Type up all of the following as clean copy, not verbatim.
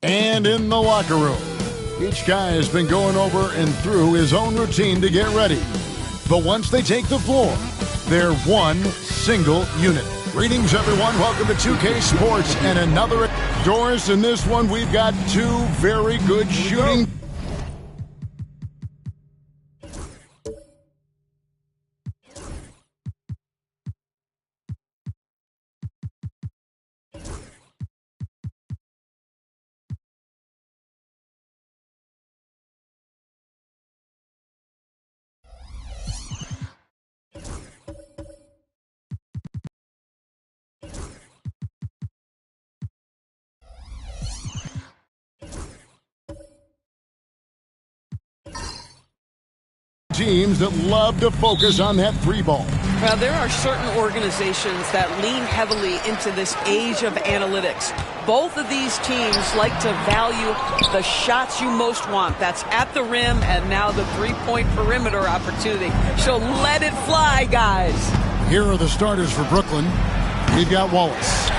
And in the locker room, each guy has been going over and through his own routine to get ready. But once they take the floor, they're one single unit. Greetings, everyone. Welcome to 2K Sports and another Doris. In this one, we've got two very good shooting. Teams that love to focus on that three ball. Well, there are certain organizations that lean heavily into this age of analytics. Both of these teams like to value the shots you most want. That's at the rim and now the three-point perimeter opportunity. So let it fly, guys. Here are the starters for Brooklyn. We've got Wallace.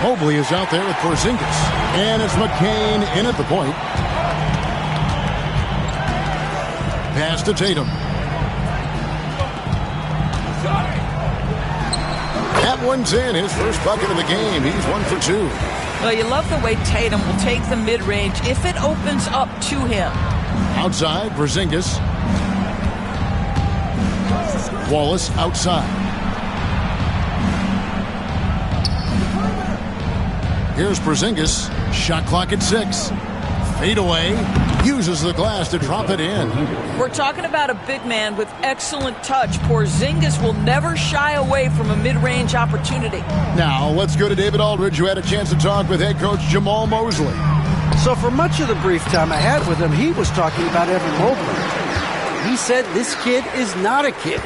Mobley is out there with Porzingis. And it's McCain in at the point. Pass to Tatum. That one's in. His first bucket of the game. He's 1 for 2. Well, you love the way Tatum will take the mid-range if it opens up to him. Outside, Porzingis. Wallace outside. Here's Porzingis. Shot clock at 6. Fade away. Uses the glass to drop it in. We're talking about a big man with excellent touch. Porzingis will never shy away from a mid-range opportunity. Now, let's go to David Aldridge, who had a chance to talk with head coach Jamal Mosley. So for much of the brief time I had with him, he was talking about Evan Mobley. He said this kid is not a kid.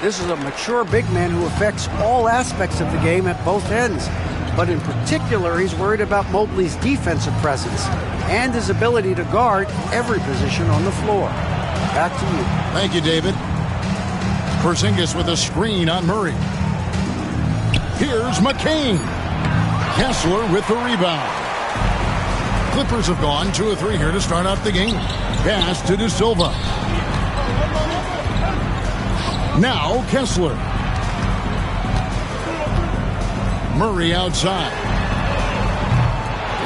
This is a mature big man who affects all aspects of the game at both ends. But in particular, he's worried about Mobley's defensive presence and his ability to guard every position on the floor. Back to you. Thank you, David. Porzingis with a screen on Murray. Here's McCain. Kessler with the rebound. Clippers have gone 2 of 3 here to start out the game. Pass to De Silva. Now Kessler. Murray outside.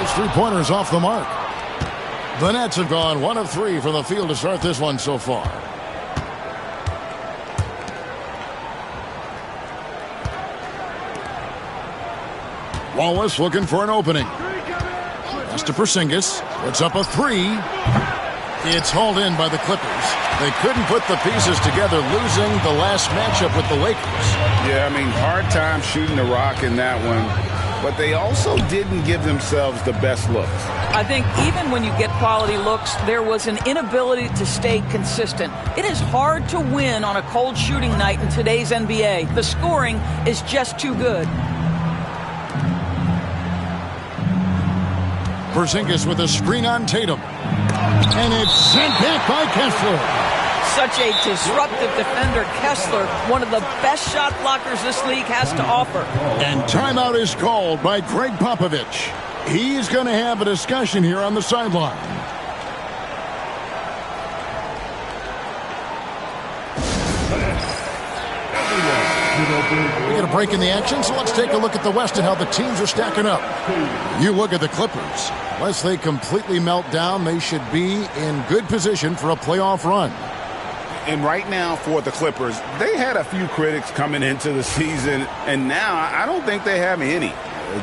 His three-pointer's off the mark. The Nets have gone 1 of 3 from the field to start this one so far. Wallace looking for an opening. Pass to Porzingis. Puts up a 3. It's hauled in by the Clippers. They couldn't put the pieces together, losing the last matchup with the Lakers. Yeah, I mean, hard time shooting the rock in that one. But they also didn't give themselves the best looks. I think even when you get quality looks, there was an inability to stay consistent. It is hard to win on a cold shooting night in today's NBA. The scoring is just too good. Porzingis with a screen on Tatum. And it's sent back by Kessler. Such a disruptive defender, Kessler, one of the best shot blockers this league has to offer. And timeout is called by Greg Popovich. He's going to have a discussion here on the sideline. We get a break in the action, so let's take a look at the West and how the teams are stacking up. You look at the Clippers. Unless they completely melt down, they should be in good position for a playoff run. And right now for the Clippers, they had a few critics coming into the season, and now I don't think they have any.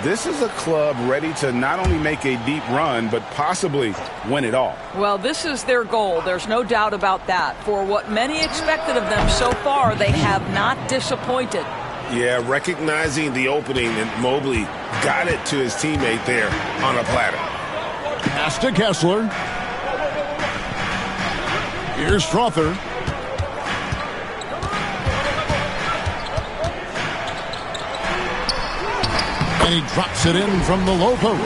This is a club ready to not only make a deep run, but possibly win it all. Well, this is their goal. There's no doubt about that. For what many expected of them so far, they have not disappointed. Yeah, recognizing the opening, and Mobley got it to his teammate there on a platter. Pass to Kessler. Here's Strother. And he drops it in from the low post.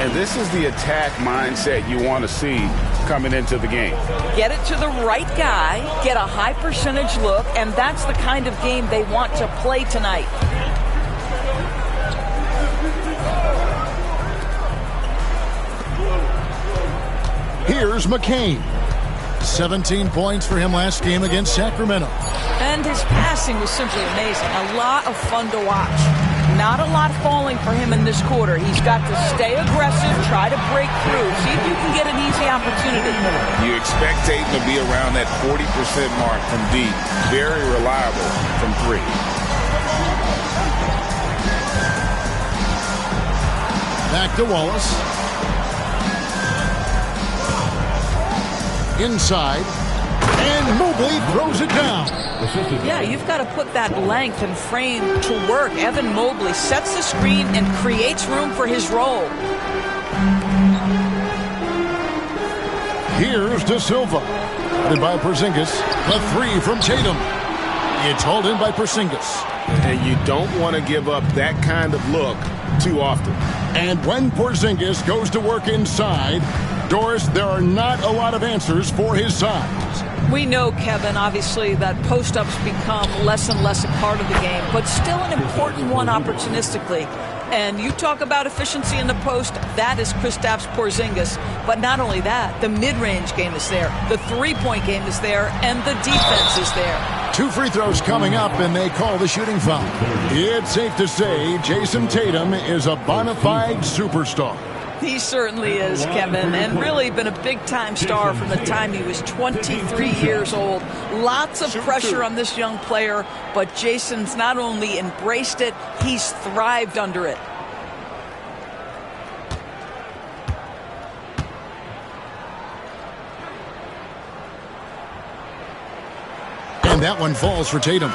And this is the attack mindset you want to see coming into the game. Get it to the right guy, get a high percentage look, and that's the kind of game they want to play tonight. Here's McCain. 17 points for him last game against Sacramento. And his passing was simply amazing. A lot of fun to watch. Not a lot falling for him in this quarter. He's got to stay aggressive, try to break through, see if you can get an easy opportunity. You expect Tatum to be around that 40% mark from deep. Very reliable from three. Back to Wallace. Inside. And Mobley throws it down. Yeah, you've got to put that length and frame to work. Evan Mobley sets the screen and creates room for his role. Here's De Silva. Guarded by Porzingis. The three from Tatum. It's hauled in by Porzingis. And you don't want to give up that kind of look too often. And when Porzingis goes to work inside, Doris, there are not a lot of answers for his size. We know, Kevin, obviously, that post-ups become less and less a part of the game, but still an important one opportunistically. And you talk about efficiency in the post, that is Kristaps Porzingis. But not only that, the mid-range game is there, the three-point game is there, and the defense is there. 2 free throws coming up, and they call the shooting foul. It's safe to say Jason Tatum is a bona fide superstar. He certainly is, Kevin, and really been a big-time star from the time he was 23 years old. Lots of pressure on this young player, but Jason's not only embraced it, he's thrived under it. And that one falls for Tatum.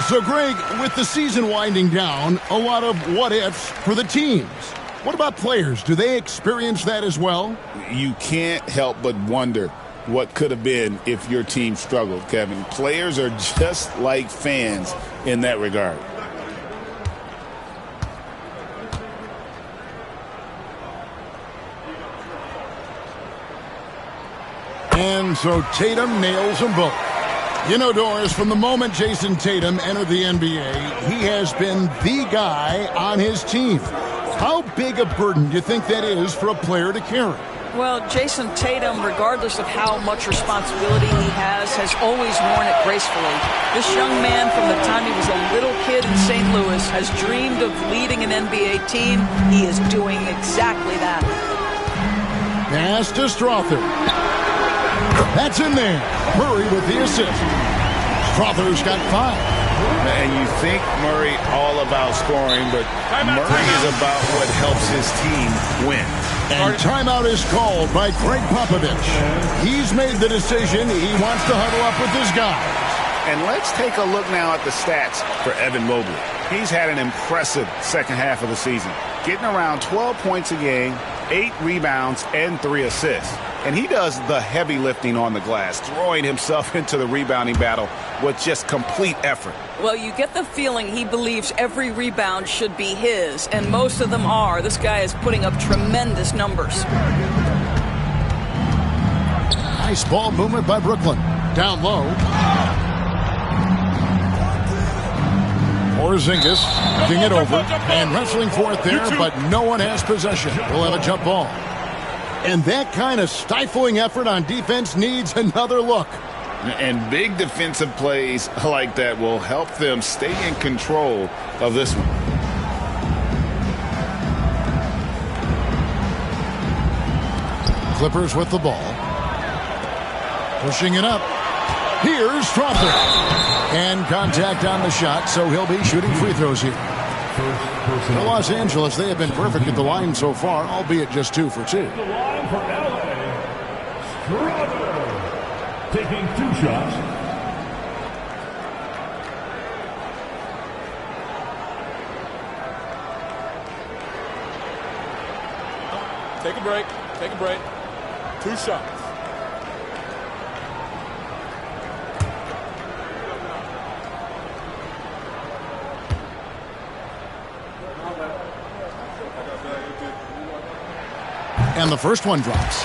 So, Greg, with the season winding down, a lot of what-ifs for the teams. What about players? Do they experience that as well? You can't help but wonder what could have been if your team struggled, Kevin. Players are just like fans in that regard. And so Tatum nails them both. You know, Doris, from the moment Jason Tatum entered the NBA, he has been the guy on his team. How big a burden do you think that is for a player to carry? Well, Jason Tatum, regardless of how much responsibility he has always worn it gracefully. This young man, from the time he was a little kid in St. Louis, has dreamed of leading an NBA team. He is doing exactly that. Pass to Strother. That's in there. Murray with the assist. Strother's got 5. And you think Murray all about scoring, but Murray is about what helps his team win. And timeout is called by Greg Popovich. He's made the decision. He wants to huddle up with his guys. And let's take a look now at the stats for Evan Mobley. He's had an impressive second half of the season, getting around 12 points a game, 8 rebounds, and 3 assists. And he does the heavy lifting on the glass, throwing himself into the rebounding battle with just complete effort. Well, you get the feeling he believes every rebound should be his, and most of them are. This guy is putting up tremendous numbers. Nice ball movement by Brooklyn. Down low. Porzingis looking it over and wrestling for it there, but no one has possession. We'll have a jump ball. And that kind of stifling effort on defense needs another look. And big defensive plays like that will help them stay in control of this one. Clippers with the ball. Pushing it up. Here's Strother. And contact on the shot, so he'll be shooting free throws here. For Los Angeles, they have been perfect at the line so far, albeit just 2 for 2. The line for LA. Strother taking 2 shots. Take a break. Take a break. 2 shots. And the first one drops.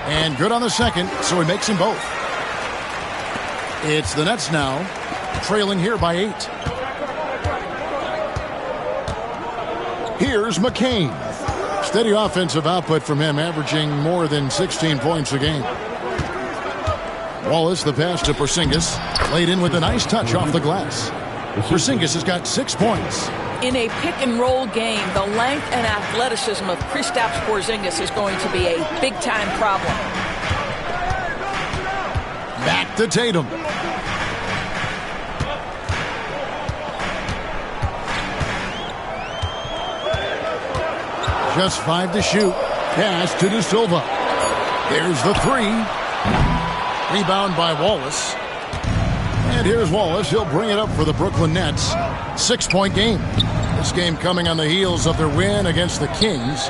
And good on the second, so he makes them both. It's the Nets now, trailing here by 8. Here's McCain. Steady offensive output from him, averaging more than 16 points a game. Wallace, the pass to Porzingis, laid in with a nice touch off the glass. Porzingis has got 6 points. In a pick-and-roll game, the length and athleticism of Kristaps Porzingis is going to be a big-time problem. Back to Tatum. Just 5 to shoot. Pass to De Silva. There's the 3. Rebound by Wallace. And here's Wallace. He'll bring it up for the Brooklyn Nets. 6-point game. This game coming on the heels of their win against the Kings.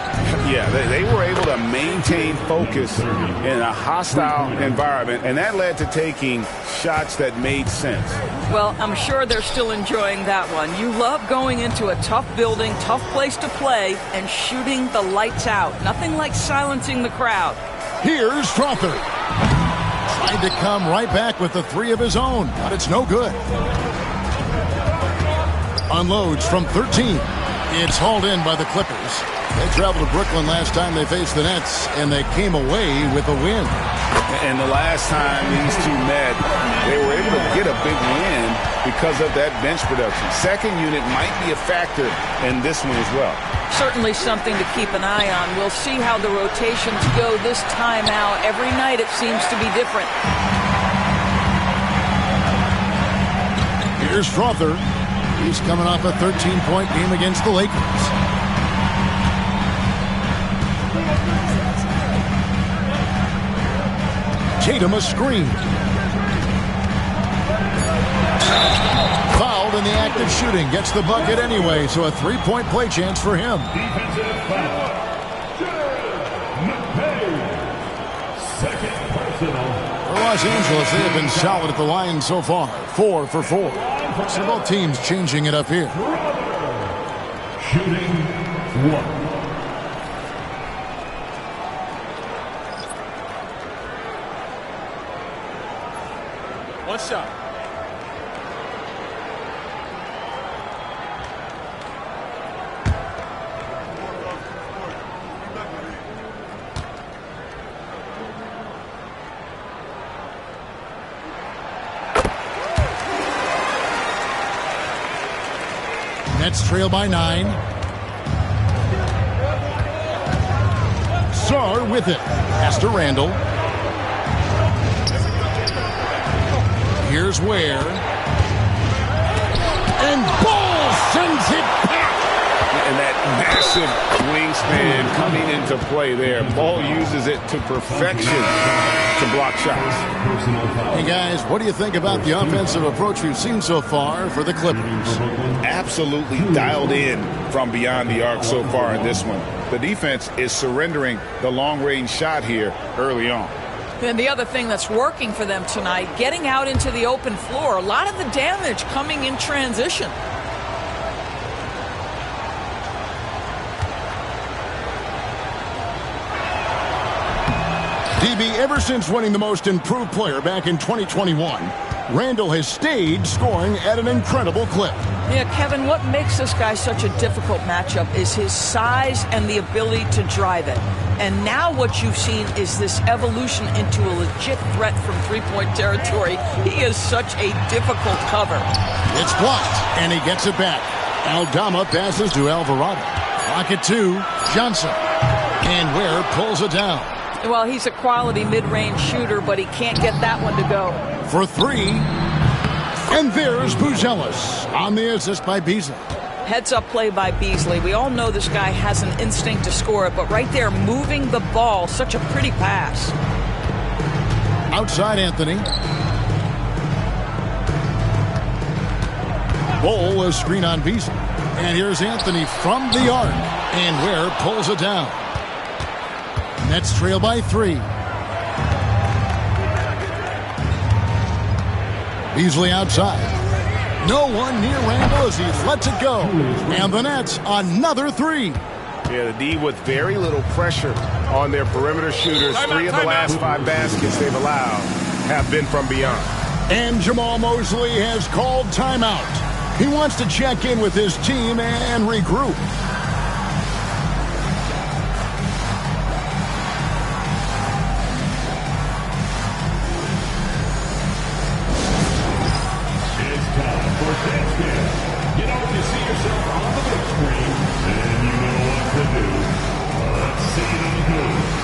Yeah, they were able to maintain focus in a hostile environment, and that led to taking shots that made sense. Well, I'm sure they're still enjoying that one. You love going into a tough building, tough place to play, and shooting the lights out. Nothing like silencing the crowd. Here's Strother. Tried to come right back with the 3 of his own, but it's no good. Unloads from 13. It's hauled in by the Clippers. They traveled to Brooklyn last time they faced the Nets, and they came away with a win. And the last time these two met, they were able to get a big win because of that bench production. Second unit might be a factor in this one as well. Certainly something to keep an eye on. We'll see how the rotations go this time out. Every night it seems to be different. Here's Strother. He's coming off a 13-point game against the Lakers. Tatum a screen. Fouled in the act of shooting. Gets the bucket anyway, so a 3-point play chance for him. Defensive foul. Second personal. For Los Angeles, they have been solid at the line so far. 4 for 4. So both teams changing it up here. Shooting 1. One shot. Nets trail by 9. Sarr with it. Pass to Randall. Here's Ware. And Ball sends it back. And that massive wingspan coming into play there. Ball uses it to perfection to block shots. Hey, guys, what do you think about the offensive approach we've seen so far for the Clippers? Absolutely dialed in from beyond the arc so far in this one. The defense is surrendering the long-range shot here early on. And the other thing that's working for them tonight, getting out into the open floor. A lot of the damage coming in transition. DB, ever since winning the most improved player back in 2021, Randall has stayed scoring at an incredible clip. Yeah, Kevin, what makes this guy such a difficult matchup is his size and the ability to drive it. And now what you've seen is this evolution into a legit threat from three-point territory. He is such a difficult cover. It's blocked, and he gets it back. Aldama passes to Alvarado. Pocket 2, Johnson. And Ware pulls it down. Well, he's a quality mid-range shooter, but he can't get that one to go. For 3. And there's Buzelis on the assist by Beasley. Heads-up play by Beasley. We all know this guy has an instinct to score it, but right there, moving the ball, such a pretty pass. Outside Anthony. Ball, a screen on Beasley. And here's Anthony from the arc. And Ware pulls it down. Nets trail by 3. Beasley outside. No one near Randall as he lets it go. And the Nets another 3. Yeah, the D with very little pressure on their perimeter shooters. 3 of the last 5 baskets they've allowed have been from beyond. And Jamal Mosley has called timeout. He wants to check in with his team and regroup. It's time for dance camp. You know, when you see yourself on the big screen, then you know what to do. Let's see it on the move.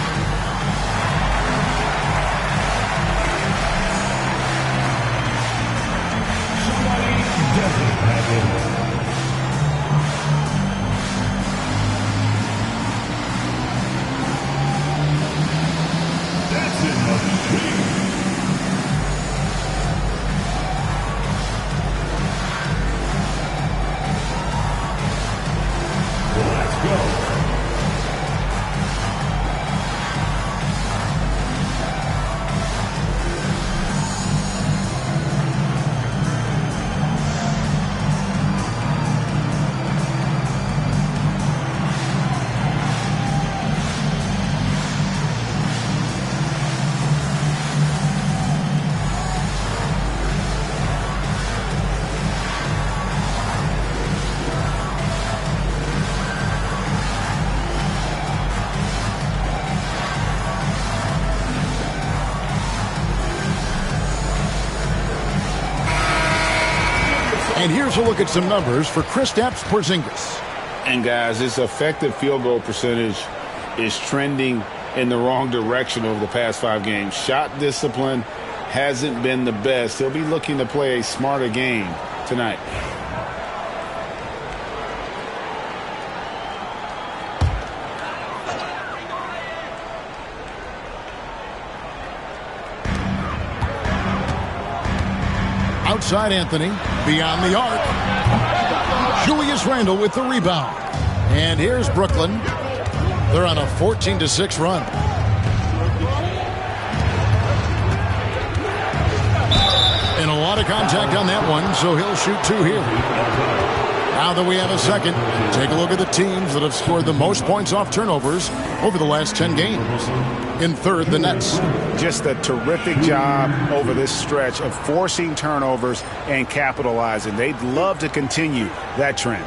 Somebody doesn't have it. That's another thing. Let's go. And here's a look at some numbers for Kristaps Porzingis. And guys, his effective field goal percentage is trending in the wrong direction over the past 5 games. Shot discipline hasn't been the best. He'll be looking to play a smarter game tonight. Outside Anthony, beyond the arc. Julius Randle with the rebound. And here's Brooklyn. They're on a 14-6 run. And a lot of contact on that one, so he'll shoot 2 here. Now that we have a second, take a look at the teams that have scored the most points off turnovers over the last 10 games. In third, the Nets. Just a terrific job over this stretch of forcing turnovers and capitalizing. They'd love to continue that trend.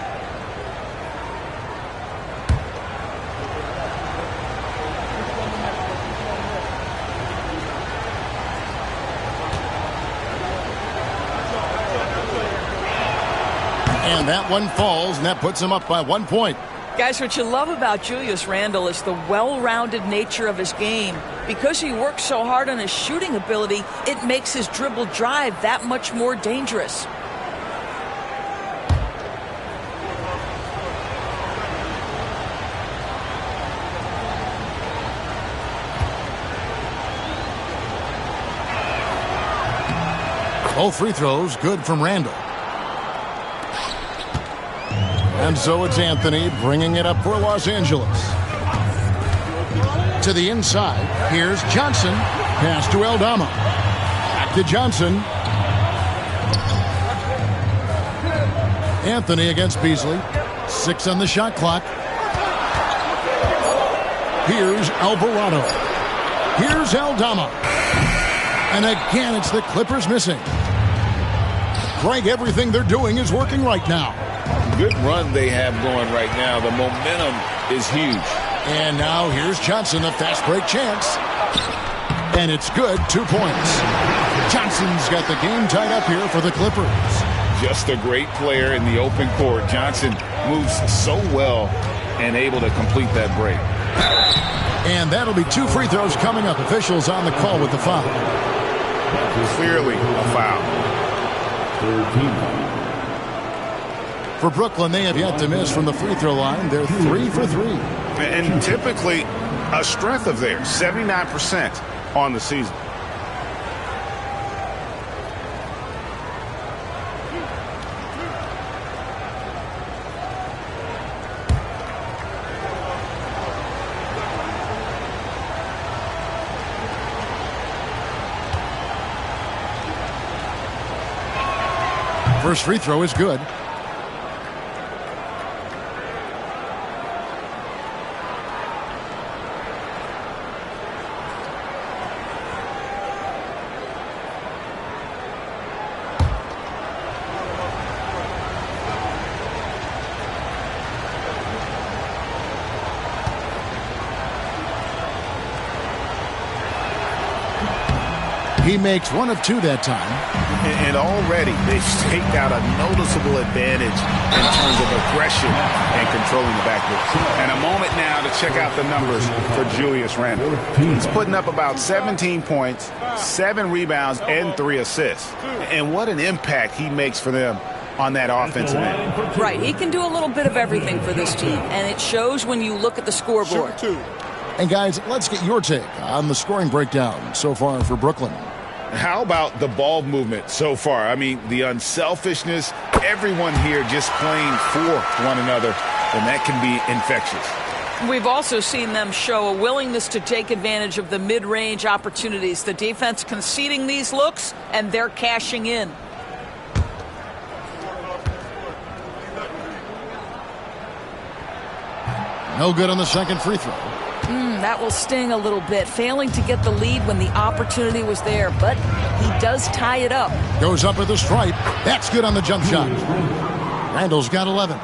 And that one falls, and that puts him up by 1 point. Guys, what you love about Julius Randle is the well-rounded nature of his game. Because he works so hard on his shooting ability, it makes his dribble drive that much more dangerous. Both free throws good from Randle. And so it's Anthony bringing it up for Los Angeles. To the inside, here's Johnson. Pass to Aldama. Back to Johnson. Anthony against Beasley. 6 on the shot clock. Here's Alvarado. Here's Aldama. And again, it's the Clippers missing. Greg, everything they're doing is working right now. Good run they have going right now. The momentum is huge. And now here's Johnson, a fast break chance. And it's good, 2 points. Johnson's got the game tied up here for the Clippers. Just a great player in the open court. Johnson moves so well and able to complete that break. And that'll be 2 free throws coming up. Officials on the call with the foul. Clearly a foul. 13. For Brooklyn, they have yet to miss from the free throw line. They're 3 for 3. And typically a strength of theirs, 79% on the season. First free throw is good. He makes one of two that time. And already they've staked out a noticeable advantage in terms of aggression and controlling the backcourt. And a moment now to check out the numbers for Julius Randle. He's putting up about 17 points, 7 rebounds, and 3 assists. And what an impact he makes for them on that offensive end. Right. He can do a little bit of everything for this team, and it shows when you look at the scoreboard. And guys, let's get your take on the scoring breakdown so far for Brooklyn. How about the ball movement so far? I mean, the unselfishness, everyone here just playing for one another, and that can be infectious. We've also seen them show a willingness to take advantage of the mid-range opportunities. The defense conceding these looks, and they're cashing in. No good on the second free throw. That will sting a little bit. Failing to get the lead when the opportunity was there, but he does tie it up. Goes up at the stripe. That's good on the jump shot. Randle's got 11.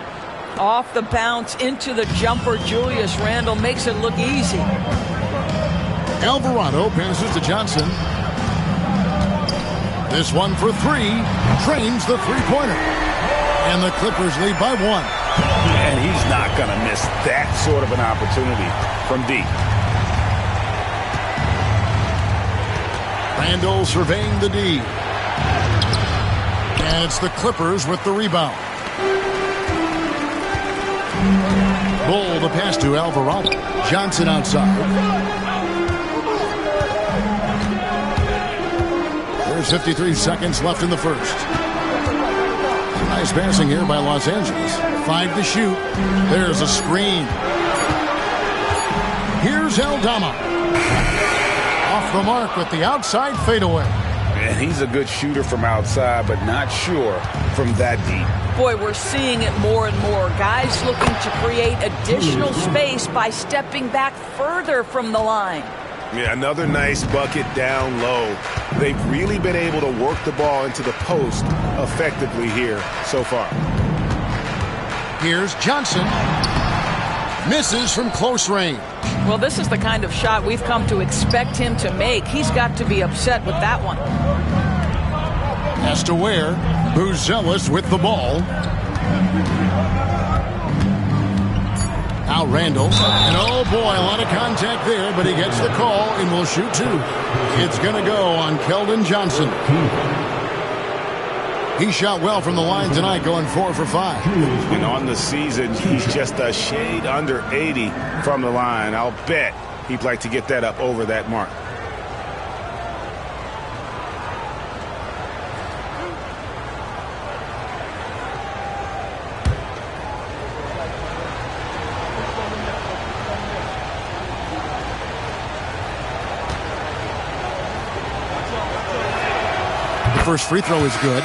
Off the bounce into the jumper. Julius Randle makes it look easy. Alvarado passes to Johnson. This one for 3. Drains the three-pointer. And the Clippers lead by 1. And he's not going to miss that sort of an opportunity from deep. Randle surveying the D. And it's the Clippers with the rebound. Bull the pass to Alvarado. Johnson outside. There's 53 seconds left in the first. Nice passing here by Los Angeles. 5 to shoot. There's a screen. Here's Aldama. Off the mark with the outside fadeaway. And he's a good shooter from outside, but not sure from that deep. Boy, we're seeing it more and more. Guys looking to create additional space by stepping back further from the line. Yeah, another nice bucket down low. They've really been able to work the ball into the post effectively here so far. Here's Johnson. Misses from close range. Well, this is the kind of shot we've come to expect him to make. He's got to be upset with that one. Has to Ware. Buzelis with the ball. Now Randle. And oh boy, a lot of contact there, but he gets the call and will shoot 2. It's going to go on Keldon Johnson. He shot well from the line tonight, going 4 for 5. And on the season, he's just a shade under 80 from the line. I'll bet he'd like to get that up over that mark. The first free throw is good.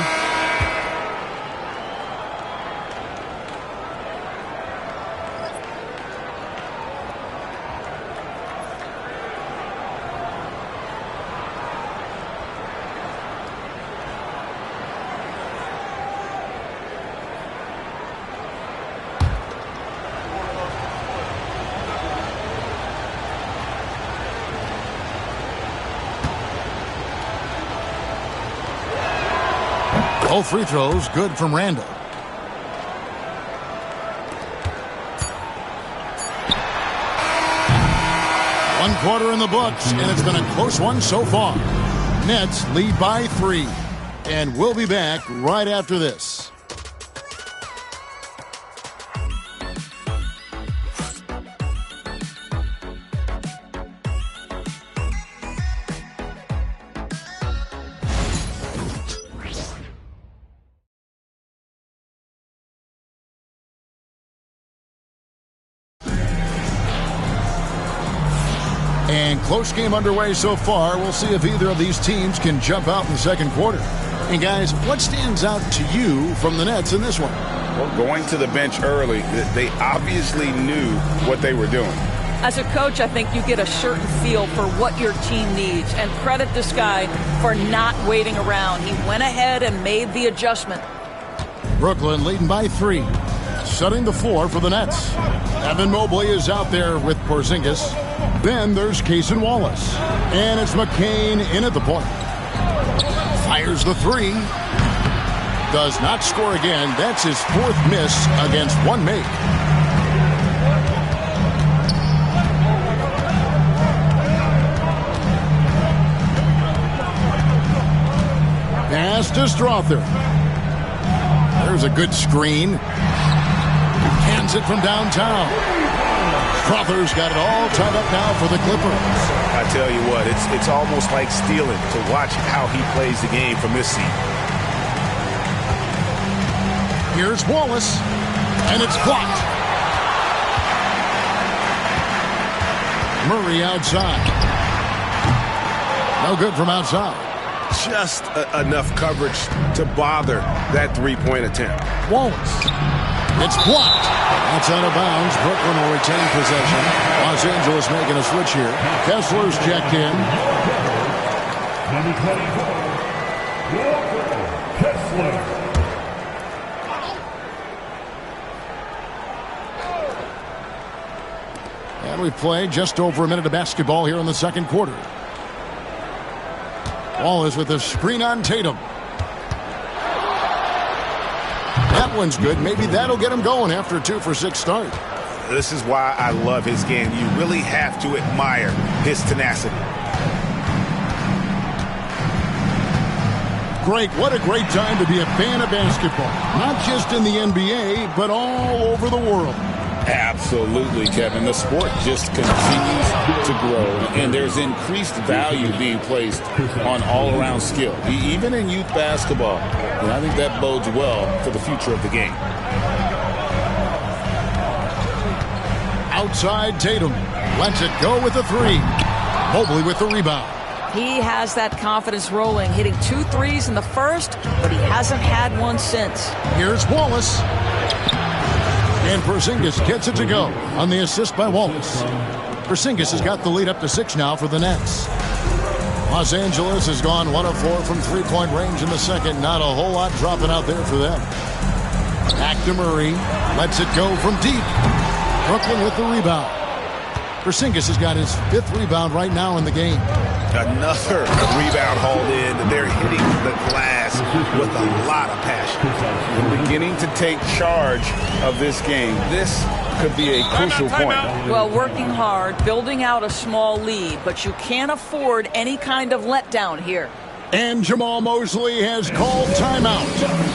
Both free throws good from Randle. One quarter in the books, and it's been a close one so far. Nets lead by 3. And we'll be back right after this. And close game underway so far. We'll see if either of these teams can jump out in the second quarter. And guys, what stands out to you from the Nets in this one? Well, going to the bench early, they obviously knew what they were doing. As a coach, I think you get a certain feel for what your team needs. And credit this guy for not waiting around. He went ahead and made the adjustment. Brooklyn leading by 3. Setting the floor for the Nets. Evan Mobley is out there with Porzingis. Then there's Cason Wallace. And it's McCain in at the point. Fires the three. Does not score again. That's his fourth miss against one make. Pass to Strother. There's a good screen. Hands it from downtown. Strother's got it all tied up now for the Clippers. I tell you what, it's almost like stealing to watch how he plays the game from this seat. Here's Wallace, and it's blocked. Murray outside. No good from outside. Just enough coverage to bother that three-point attempt. Wallace. It's blocked. That's out of bounds. Brooklyn will retain possession. Los Angeles making a switch here. Kessler's checked in. Number 24, Walker Kessler. And we've played just over a minute of basketball here in the second quarter. Wallace with a screen on Tatum. That one's good. Maybe that'll get him going after a 2-for-6 start. This is why I love his game. You really have to admire his tenacity. Greg, what a great time to be a fan of basketball. Not just in the NBA, but all over the world. Absolutely, Kevin. The sport just continues to grow, and there's increased value being placed on all-around skill, even in youth basketball. And I think that bodes well for the future of the game. Outside Tatum. Lets it go with a three. Mobley with the rebound. He has that confidence rolling, hitting 2 threes in the first, but he hasn't had one since. Here's Wallace. And Porzingis gets it to go on the assist by Wallace. Porzingis has got the lead up to 6 now for the Nets. Los Angeles has gone 1 of 4 from three-point range in the second. Not a whole lot dropping out there for them. Back to Murray. Lets it go from deep. Brooklyn with the rebound. Porzingis has got his 5th rebound right now in the game. Another rebound hauled in. They're hitting the glass with a lot of passion. They're beginning to take charge of this game. This could be a crucial point. Well, working hard, building out a small lead, but you can't afford any kind of letdown here. And Jamal Mosley has called timeout.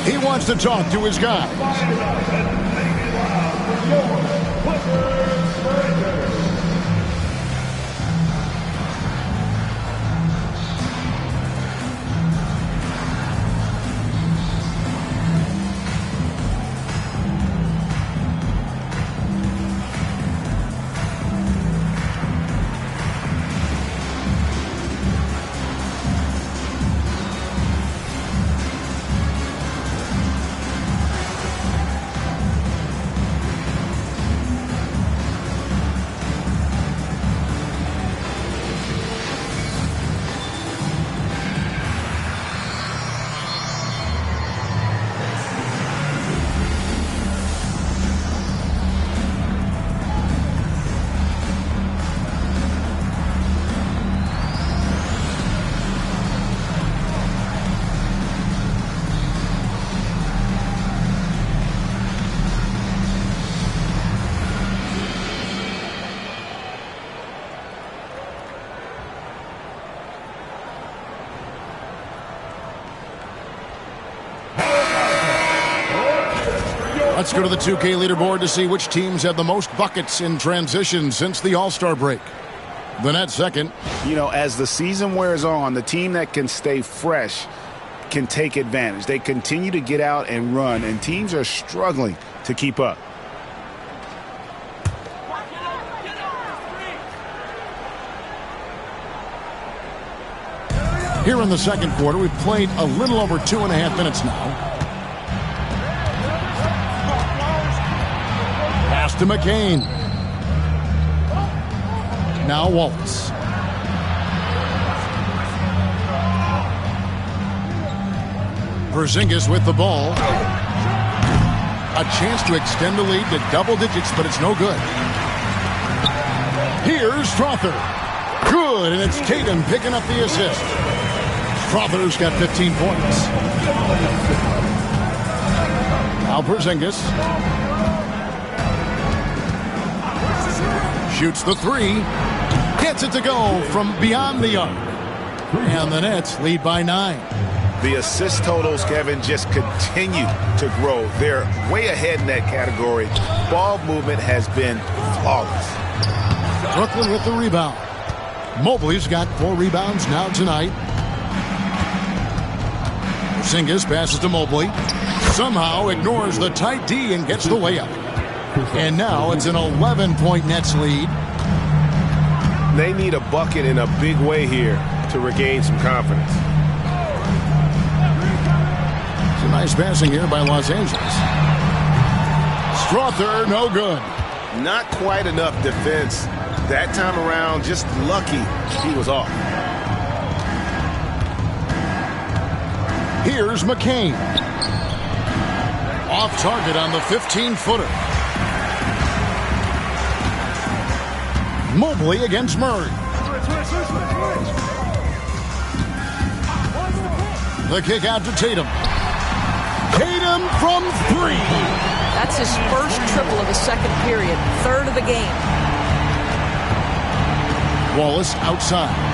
He wants to talk to his guys. Let's go to the 2K leaderboard to see which teams have the most buckets in transition since the All-Star break. The Nets second. You know, as the season wears on, the team that can stay fresh can take advantage. They continue to get out and run, and teams are struggling to keep up. Here in the second quarter, we've played a little over 2.5 minutes now. Pass to McCain. Now Wallace. Porzingis with the ball. A chance to extend the lead to double digits, but it's no good. Here's Strother. Good, and it's Tatum picking up the assist. Strother's got 15 points. Now Porzingis shoots the three. Gets it to go from beyond the arc. And the Nets lead by 9. The assist totals, Kevin, just continue to grow. They're way ahead in that category. Ball movement has been flawless. Brooklyn with the rebound. Mobley's got 4 rebounds now tonight. Porzingis passes to Mobley. Somehow ignores the tight D and gets the layup. And now it's an 11-point Nets lead. They need a bucket in a big way here to regain some confidence. Some nice passing here by Los Angeles. Strother, no good. Not quite enough defense. That time around, just lucky he was off. Here's McCain. Off target on the 15-footer. Mobley against Murray. The kick out to Tatum. Tatum from 3. That's his first triple of the second period, third of the game. Wallace outside.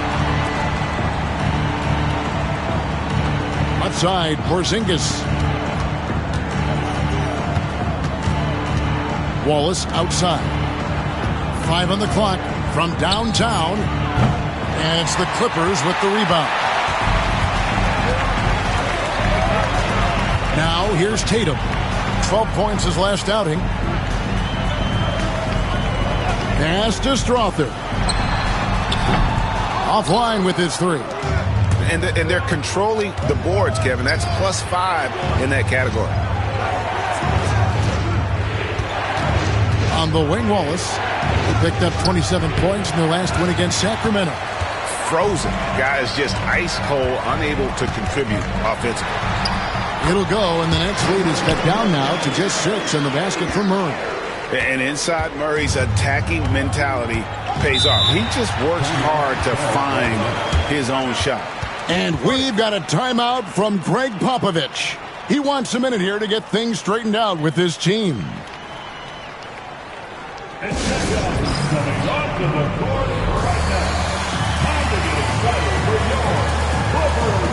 Left side, Porzingis. Wallace outside. 5 on the clock from downtown. And it's the Clippers with the rebound. Now here's Tatum. 12 points his last outing. Pass to Strother. Offline with his 3. And they're controlling the boards, Kevin. That's +5 in that category. On the wing, Wallace. He picked up 27 points in their last win against Sacramento. Frozen. Guys just ice cold, unable to contribute offensively. It'll go, and the Nets lead is cut down now to just 6 in the basket from Murray. And inside Murray's attacking mentality pays off. He just works hard to find his own shot. And we've got a timeout from Greg Popovich. He wants a minute here to get things straightened out with his team. And check out who's coming onto the court right now. Time to get excited for your Clippers.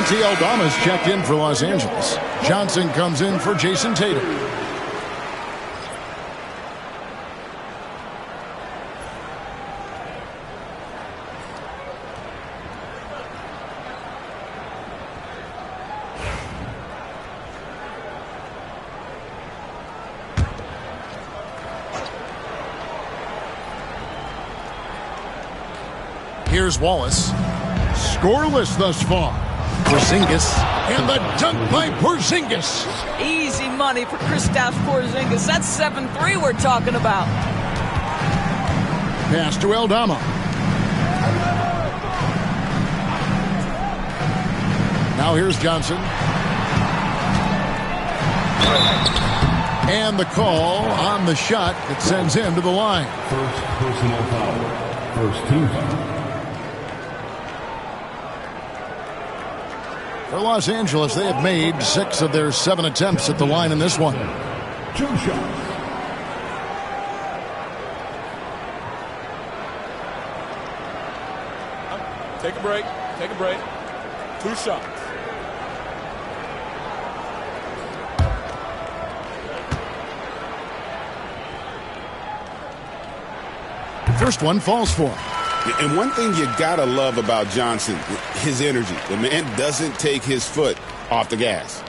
Santi Aldama's checked in for Los Angeles. Johnson comes in for Jason Tatum. Here's Wallace. Scoreless thus far. Porzingis, and the dunk by Porzingis. Easy money for Kristaps Porzingis. That's 7-3 we're talking about. Pass to Aldama. Now here's Johnson. And the call on the shot that sends him to the line. First personal foul. First team foul. For Los Angeles, they have made 6 of their 7 attempts at the line in this one. 2 shots. Take a break. Take a break. 2 shots. First one falls for him. And one thing you gotta love about Johnson, his energy. The man doesn't take his foot off the gas.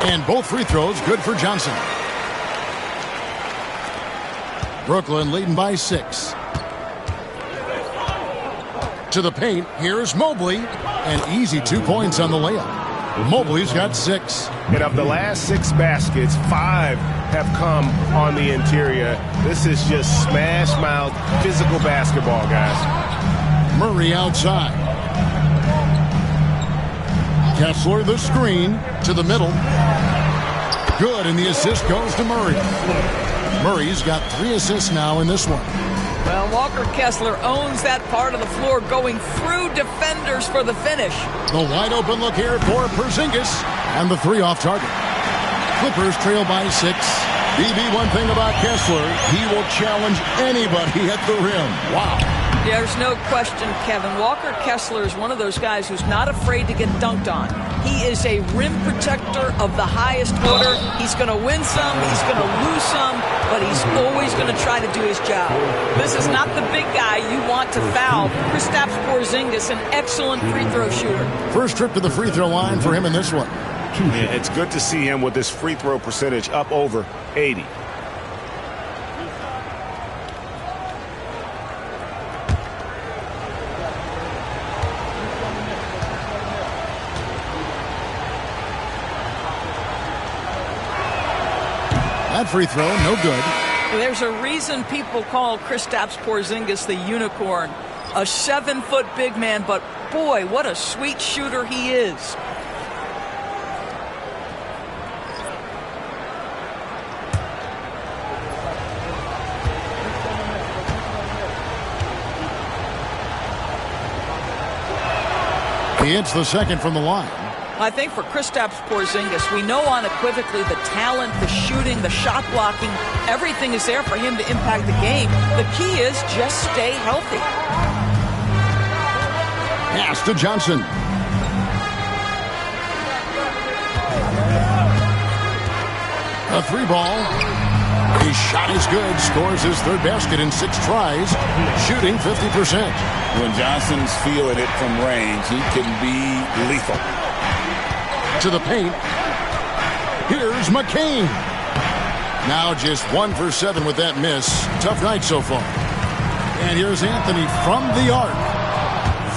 And both free throws good for Johnson. Brooklyn leading by 6. To the paint, here's Mobley. An easy 2 points on the layup. Mobley's got 6. And of the last 6 baskets, 5 have come on the interior. This is just smash mouth physical basketball, guys. Murray outside. Kessler the screen to the middle. Good, and the assist goes to Murray. Murray's got 3 assists now in this one. Well, Walker Kessler owns that part of the floor, going through defenders for the finish. The wide open look here for Porzingis, and the 3 off target. Clippers trail by 6. BB, one thing about Kessler, he will challenge anybody at the rim. Wow. There's no question, Kevin. Walker Kessler is one of those guys who's not afraid to get dunked on. He is a rim protector of the highest order. He's going to win some, he's going to lose some, but he's always going to try to do his job. This is not the big guy you want to foul. Kristaps Porzingis, an excellent free throw shooter. First trip to the free throw line for him in this one. Yeah, it's good to see him with this free throw percentage up over 80. That free throw, no good. There's a reason people call Kristaps Porzingis the unicorn. A 7-foot big man, but boy, what a sweet shooter he is. He hits the second from the line. I think for Kristaps Porzingis, we know unequivocally the talent, the shooting, the shot blocking, everything is there for him to impact the game. The key is just stay healthy. Pass to Johnson. A 3 ball. His shot is good. Scores his 3rd basket in 6 tries. Shooting 50%. When Johnson's feeling it from range, he can be lethal. To the paint. Here's McCain. Now just 1 for 7 with that miss. Tough night so far. And here's Anthony from the arc.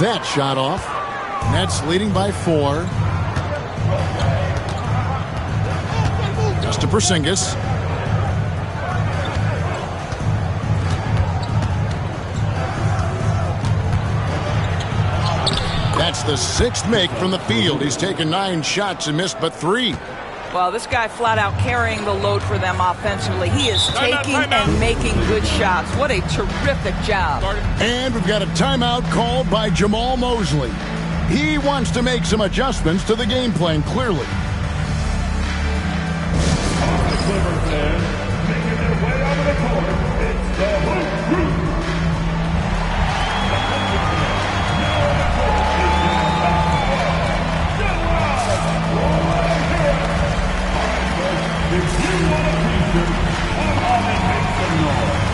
That shot off. Nets leading by 4. Just to Porzingis. That's the 6th make from the field. He's taken 9 shots and missed but 3. Well, this guy flat out carrying the load for them offensively. He is taking and making good shots. What a terrific job. And we've got a timeout called by Jamal Mosley. He wants to make some adjustments to the game plan, clearly. The Clippers then, making their way over the court, it's the Hoop Group. If you want a picture, come on and make some noise.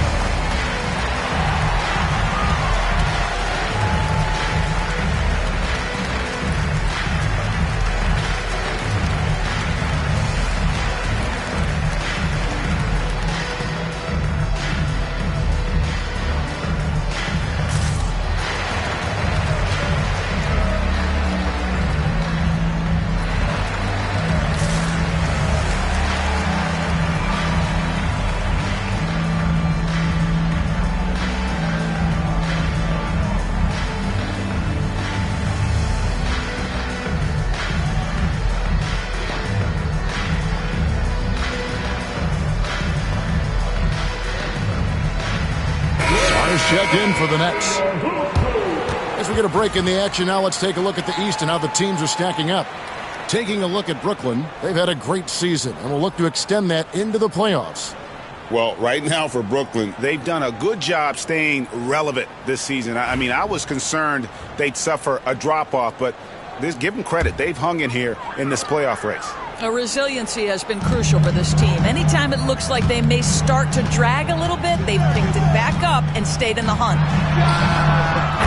checked in for the Nets. As we get a break in the action now, let's take a look at the East and how the teams are stacking up. Taking a look at Brooklyn, they've had a great season and will look to extend that into the playoffs. Well, right now for Brooklyn, they've done a good job staying relevant this season. I mean, I was concerned they'd suffer a drop-off, but give them credit. They've hung in here in this playoff race. Resiliency has been crucial for this team. Anytime it looks like they may start to drag a little bit, they've picked it back up and stayed in the hunt.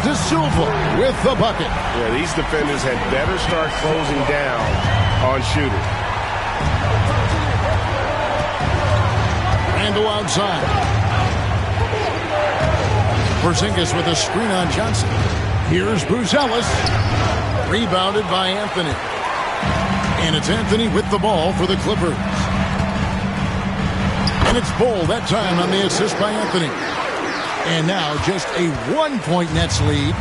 De Silva with the bucket. Yeah, these defenders had better start closing down on shooters. Randle outside. Porzingis with a screen on Johnson. Here's Buzelis. Rebounded by Anthony. And it's Anthony with the ball for the Clippers. And it's Bull that time on the assist by Anthony. And now just a 1-point Nets lead.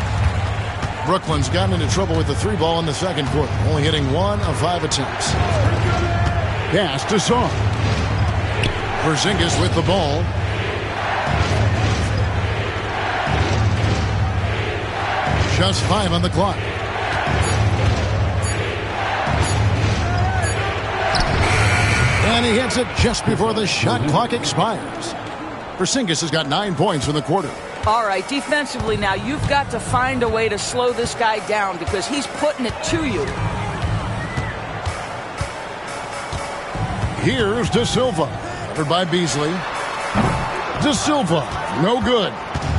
Brooklyn's gotten into trouble with the 3-ball in the second quarter, only hitting 1 of 5 attempts. Pass to Song. Porzingis with the ball. Just 5 on the clock. And he hits it just before the shot clock expires. Porzingis has got 9 points in the quarter. All right, defensively now, you've got to find a way to slow this guy down because he's putting it to you. Here's De Silva. Covered by Beasley. De Silva, no good.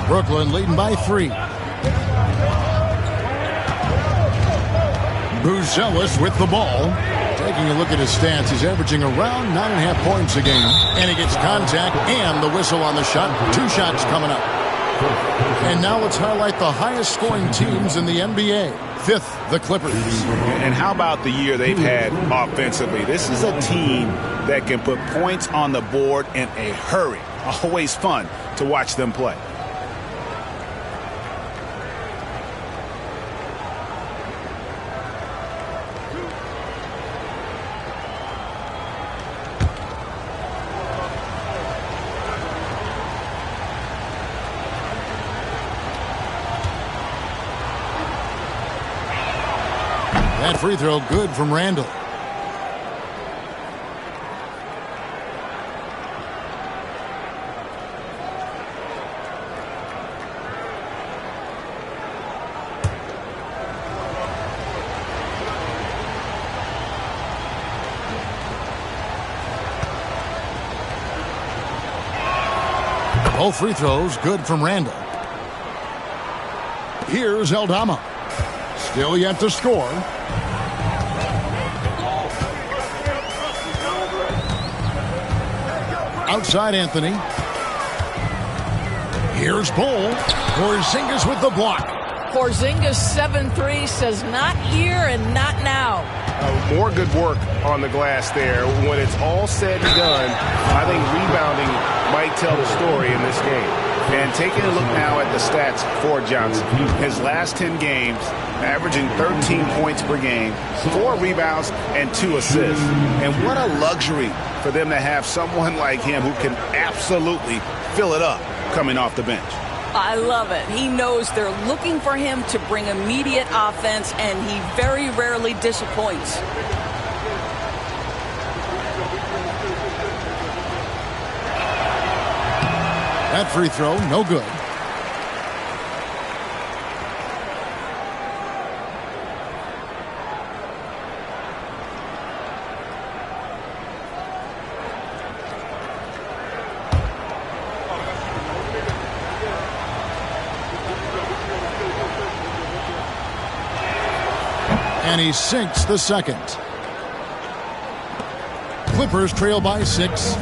Brooklyn leading by 3. Buzelis with the ball. Taking a look at his stats, he's averaging around 9.5 points a game. And he gets contact and the whistle on the shot. 2 shots coming up. And now let's highlight the highest scoring teams in the NBA. 5th, the Clippers. And how about the year they've had offensively? This is a team that can put points on the board in a hurry. Always fun to watch them play. That free throw good from Randle. Both free throws good from Randle. Here's Aldama. Still yet to score. Outside Anthony. Here's Bull. Porzingis with the block. Porzingis 7-3 says not here and not now. More good work on the glass there. When it's all said and done, I think rebounding might tell the story in this game. And taking a look now at the stats for Johnson. His last 10 games, averaging 13 points per game, 4 rebounds, and 2 assists. And what a luxury for them to have someone like him who can absolutely fill it up coming off the bench. I love it. He knows they're looking for him to bring immediate offense, and he very rarely disappoints. That free throw, no good. And he sinks the second. Clippers trail by 6.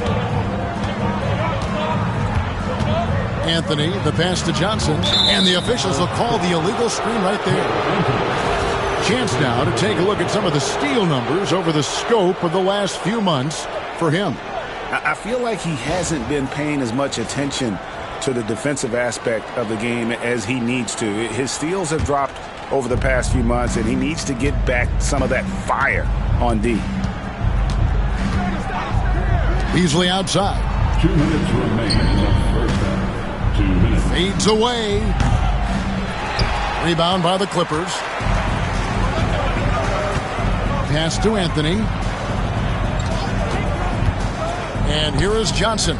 Anthony, the pass to Johnson, and the officials will call the illegal screen right there. Chance now to take a look at some of the steal numbers over the scope of the last few months for him. I feel like he hasn't been paying as much attention to the defensive aspect of the game as he needs to. His steals have dropped over the past few months, and he needs to get back some of that fire on D. Beasley outside. 2 minutes remain in the first half. 2 minutes. Fades away. Rebound by the Clippers. Pass to Anthony. And here is Johnson.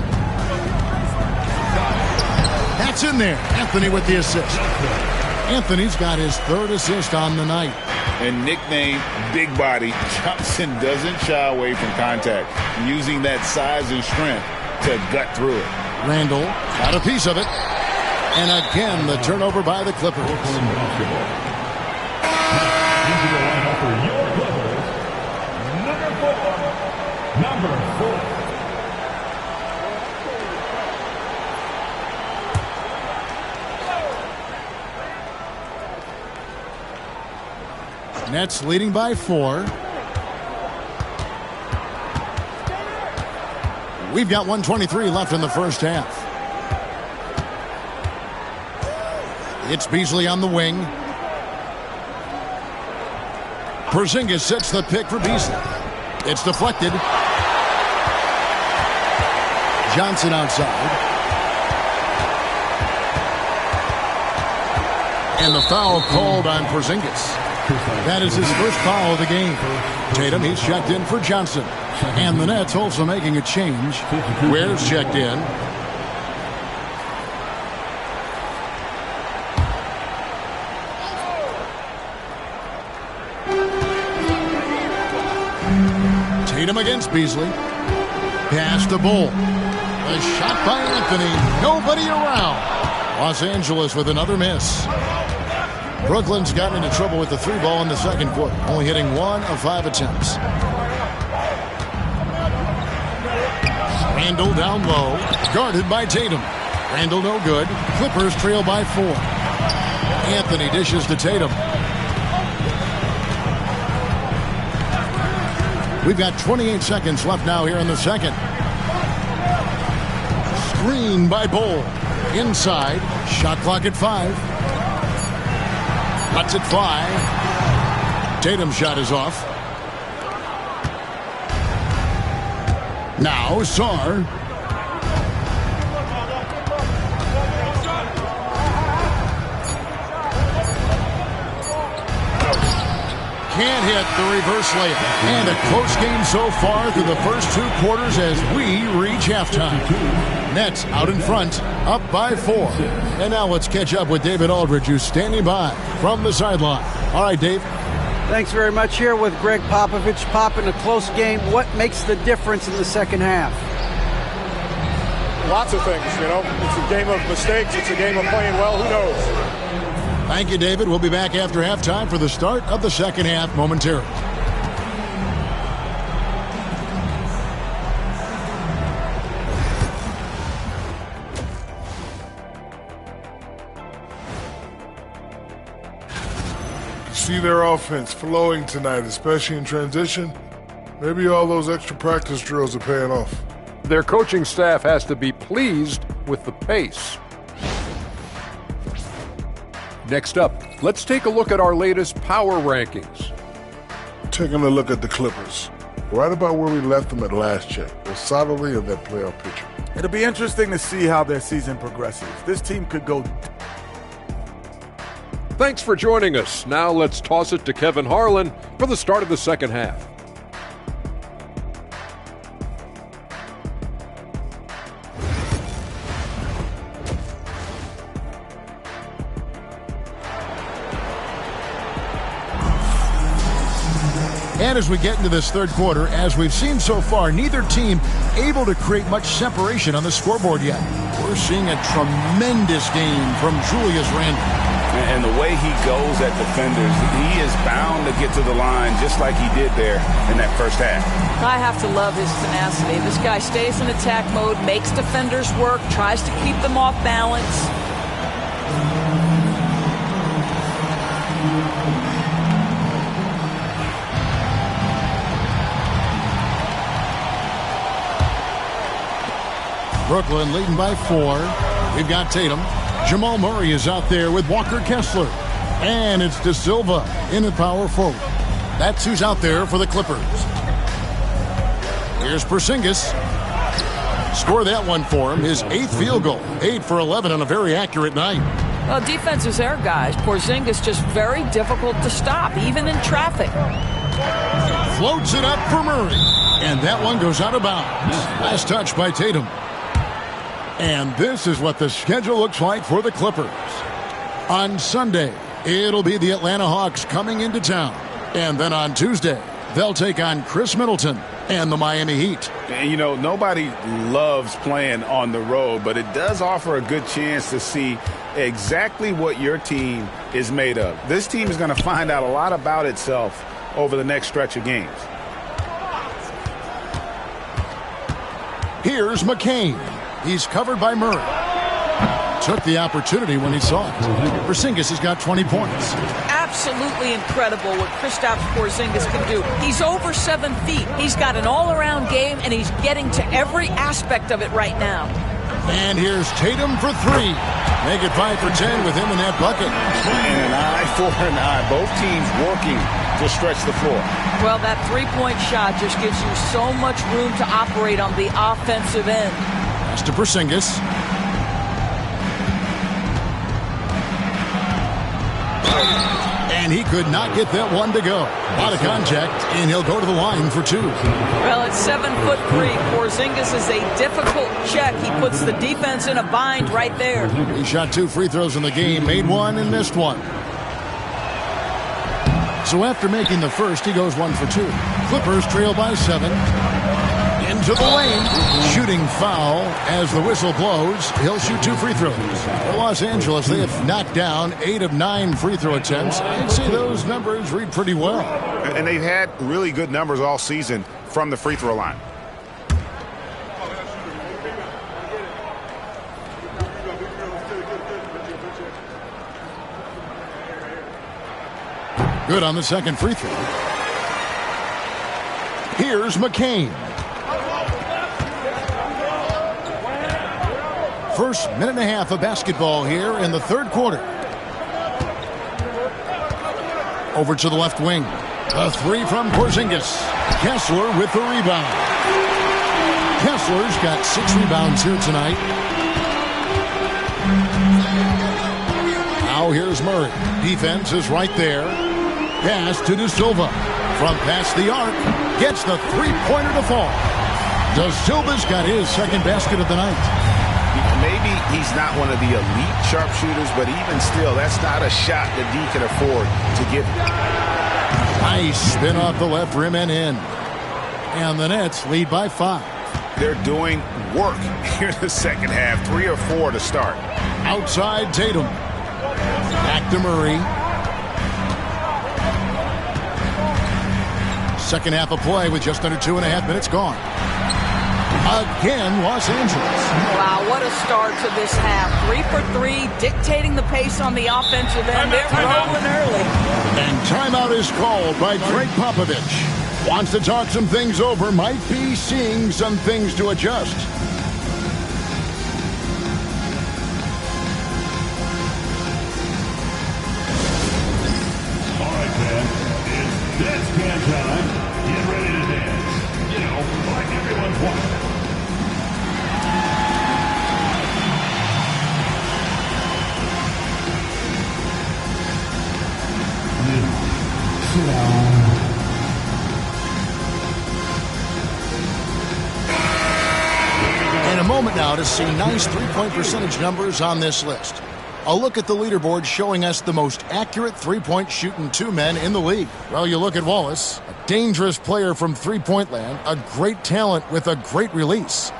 That's in there. Anthony with the assist. Anthony's got his third assist on the night. And nicknamed Big Body, Johnson doesn't shy away from contact, using that size and strength to gut through it. Randall got a piece of it. And again, the turnover by the Clippers. Number 4. Nets leading by 4. We've got 1:23 left in the first half. It's Beasley on the wing. Porzingis sets the pick for Beasley. It's deflected. Johnson outside. And the foul called on Porzingis. That is his first foul of the game. Tatum, he's checked in for Johnson. And the Nets also making a change. Ware's checked in. Tatum against Beasley. Pass to Bull. A shot by Anthony. Nobody around. Los Angeles with another miss. Brooklyn's gotten into trouble with the 3 ball in the second quarter, only hitting 1 of 5 attempts. Randall down low, guarded by Tatum. Randall no good. Clippers trail by 4. Anthony dishes to Tatum. We've got 28 seconds left now here in the second. Screen by Bull. Inside. Shot clock at 5. Lets it fly. Tatum's shot is off. Now Sarr. Can't hit the reverse layup. And a close game so far through the first 2 quarters as we reach halftime. Nets out in front, up by 4. And now let's catch up with David Aldridge, who's standing by from the sideline. All right, Dave. Thanks very much. Here with Greg Popovich. Pop, in a close game, what makes the difference in the second half? Lots of things, you know. It's a game of mistakes. It's a game of playing well. Who knows? Thank you, David. We'll be back after halftime for the start of the second half momentarily. See their offense flowing tonight, especially in transition. Maybe all those extra practice drills are paying off. Their coaching staff has to be pleased with the pace. Next up, let's take a look at our latest power rankings. Taking a look at the Clippers. Right about where we left them at last check. They're solidly in their playoff picture. It'll be interesting to see how their season progresses. This team could go... Thanks for joining us. Now let's toss it to Kevin Harlan for the start of the second half. And as we get into this third quarter, as we've seen so far, neither team able to create much separation on the scoreboard yet. We're seeing a tremendous game from Julius Randle. And the way he goes at defenders, he is bound to get to the line just like he did there in that first half. I have to love his tenacity. This guy stays in attack mode, makes defenders work, tries to keep them off balance. Brooklyn leading by 4. We've got Tatum. Jamal Murray is out there with Walker Kessler. And it's De Silva in at power forward. That's who's out there for the Clippers. Here's Porzingis. Score that one for him, his 8th field goal. 8 for 11 on a very accurate night. Well, defense is there, guys. Porzingis just very difficult to stop, even in traffic. Floats it up for Murray. And that one goes out of bounds. Last touch by Tatum. And this is what the schedule looks like for the Clippers. On Sunday, it'll be the Atlanta Hawks coming into town. And then on Tuesday, they'll take on Chris Middleton and the Miami Heat. And, you know, nobody loves playing on the road, but it does offer a good chance to see exactly what your team is made of. This team is going to find out a lot about itself over the next stretch of games. Here's McCain. He's covered by Murray. Took the opportunity when he saw it. Porzingis has got 20 points. Absolutely incredible what Kristaps Porzingis can do. He's over 7 feet. He's got an all-around game, and he's getting to every aspect of it right now. And here's Tatum for 3. Make it 5 for 10 with him in that bucket. And an eye for an eye. Both teams working to stretch the floor. Well, that three-point shot just gives you so much room to operate on the offensive end. Pass to Porzingis. And he could not get that one to go. Out of contact, and he'll go to the line for 2. Well, at 7'3", Porzingis is a difficult check. He puts the defense in a bind right there. He shot 2 free throws in the game, made 1 and missed 1. So after making the first, he goes 1 for 2. Clippers trail by 7. Into the lane. Shooting foul as the whistle blows. He'll shoot 2 free throws. For Los Angeles, they have knocked down 8 of 9 free throw attempts. I'd say those numbers read pretty well. And they've had really good numbers all season from the free throw line. Good on the second free throw. Here's McCain. First minute and a half of basketball here in the third quarter. Over to the left wing. A 3 from Porzingis. Kessler with the rebound. Kessler's got 6 rebounds here tonight. Now here's Murray. Defense is right there. Pass to De Silva. From past the arc. Gets the three-pointer to fall. De Silva's got his second basket of the night. Maybe he's not one of the elite sharpshooters, but even still, that's not a shot that D can afford to give. Nice spin off the left rim and in. And the Nets lead by 5. They're doing work here in the second half. 3 or 4 to start. Outside Tatum. Back to Murray. Second half of play with just under 2.5 minutes gone. Again, Los Angeles. Wow, what a start to this half. 3 for 3, dictating the pace on the offensive end. They're rolling early. And timeout is called by Greg Popovich. Wants to talk some things over, might be seeing some things to adjust. All right, man. It's dance can time. Get ready to dance. You know, like everyone's watching. In a moment now to see nice three-point percentage numbers on this list. A look at the leaderboard showing us the most accurate three-point shooting 2 men in the league. Well, you look at Wallace, a dangerous player from three-point land, a great talent with a great release.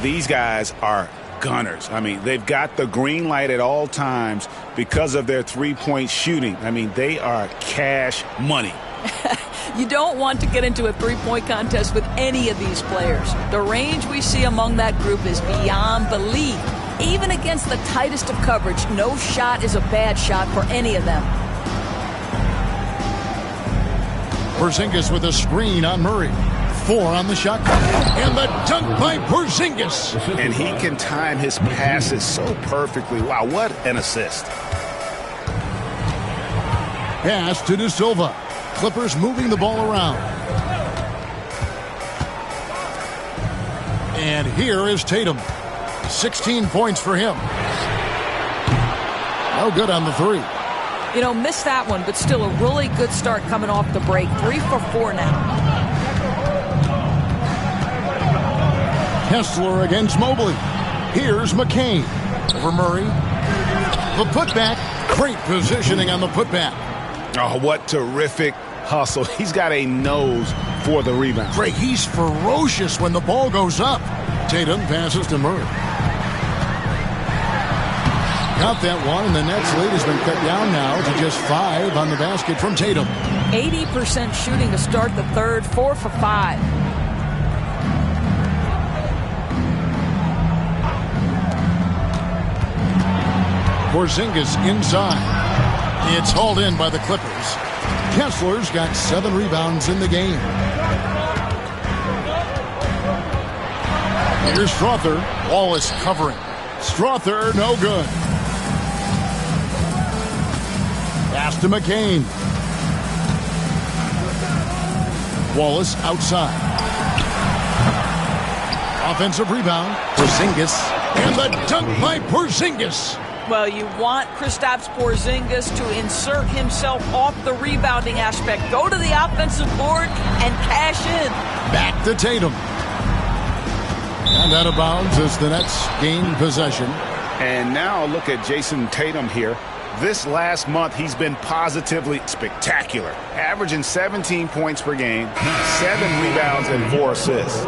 These guys are gunners. I mean, they've got the green light at all times because of their three-point shooting. I mean, they are cash money. You don't want to get into a three-point contest with any of these players. The range we see among that group is beyond belief. Even against the tightest of coverage, no shot is a bad shot for any of them. Porzingis with a screen on Murray. 4 on the shot clock. And the dunk by Porzingis. And he can time his passes so perfectly. Wow, what an assist. Pass to De Silva. Clippers moving the ball around. And here is Tatum. 16 points for him. No good on the three. You know, missed that one, but still a really good start coming off the break. 3 for 4 now. Kessler against Mobley. Here's McCain. Over Murray. The putback. Great positioning on the putback. Oh, what terrific hustle. He's got a nose for the rebound. Greg, he's ferocious when the ball goes up. Tatum passes to Murray. Got that one, and the Nets' lead has been cut down now to just 5 on the basket from Tatum. 80% shooting to start the third, 4 for 5. Porzingis inside. It's hauled in by the Clippers. Kessler's got 7 rebounds in the game. Here's Strother. Wallace covering. Strother, no good. Pass to McCain. Wallace outside. Offensive rebound. Porzingis. And the dunk by Porzingis. Well, you want Kristaps Porzingis to insert himself off the rebounding aspect. Go to the offensive board and cash in. Back to Tatum. And out of bounds as the Nets gain possession. And now look at Jason Tatum here. This last month, he's been positively spectacular, averaging 17 points per game, 7 rebounds, and 4 assists.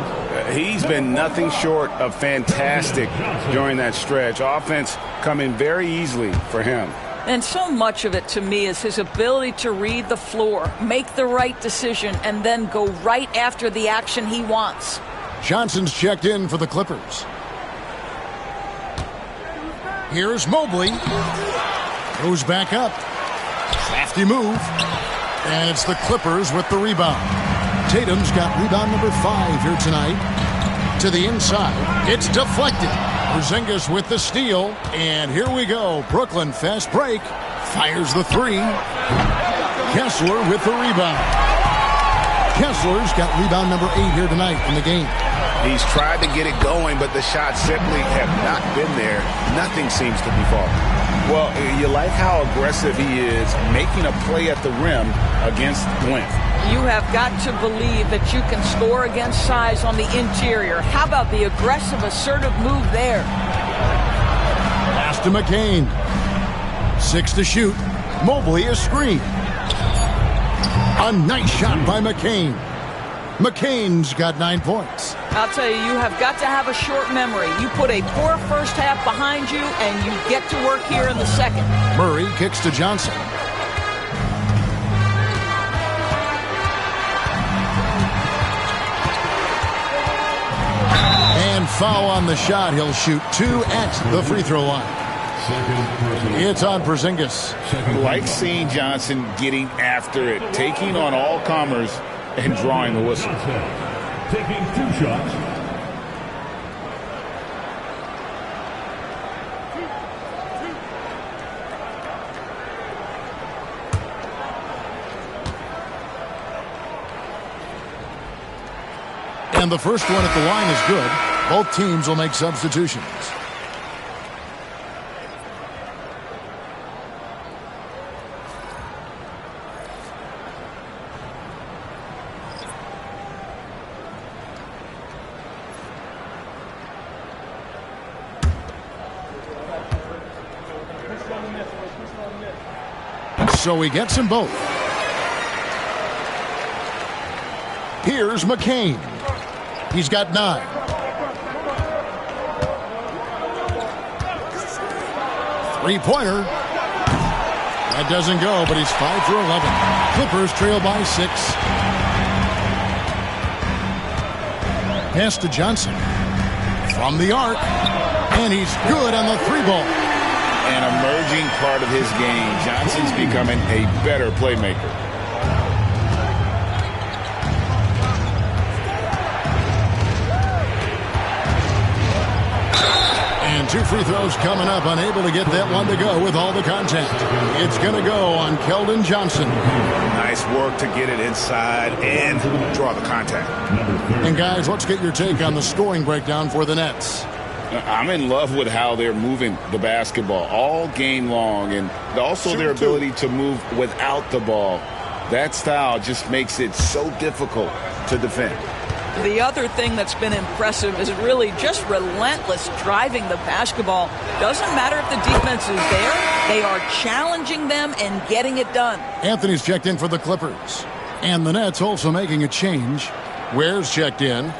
He's been nothing short of fantastic during that stretch. Offense coming very easily for him. And so much of it, to me, is his ability to read the floor, make the right decision, and then go right after the action he wants. Johnson's checked in for the Clippers. Here's Mobley. Goes back up. Crafty move. And it's the Clippers with the rebound. Tatum's got rebound number 5 here tonight. To the inside. It's deflected. Porzingis with the steal. And here we go. Brooklyn fast break. Fires the 3. Kessler with the rebound. Kessler's got rebound number 8 here tonight in the game. He's tried to get it going, but the shots simply have not been there. Nothing seems to be falling. Well, you like how aggressive he is making a play at the rim against length. You have got to believe that you can score against size on the interior. How about the aggressive, assertive move there? Pass to McCain. 6 to shoot. Mobley is screened. A nice shot by McCain. McCain's got 9 points. I'll tell you, you have got to have a short memory. You put a poor first half behind you, and you get to work here in the second. Murray kicks to Johnson. And foul on the shot. He'll shoot 2 at the free throw line. It's on Porzingis. Like seeing Johnson getting after it, taking on all comers and drawing the whistle. Taking 2 shots. And the first one at the line is good. Both teams will make substitutions. So he gets them both. Here's McCain. He's got 9. Three-pointer. That doesn't go, but he's 5 for 11. Clippers trail by 6. Pass to Johnson. From the arc. And he's good on the 3-ball. An emerging part of his game. Johnson's becoming a better playmaker. And 2 free free throws coming up. Unable to get that one to go with all the contact. It's going to go on Keldon Johnson. Nice work to get it inside and draw the contact. And guys, let's get your take on the scoring breakdown for the Nets. I'm in love with how they're moving the basketball all game long, and also their ability to move without the ball. That style just makes it so difficult to defend. The other thing that's been impressive is really just relentless driving the basketball. Doesn't matter if the defense is there. They are challenging them and getting it done. Anthony's checked in for the Clippers. And the Nets also making a change. Ware's checked in.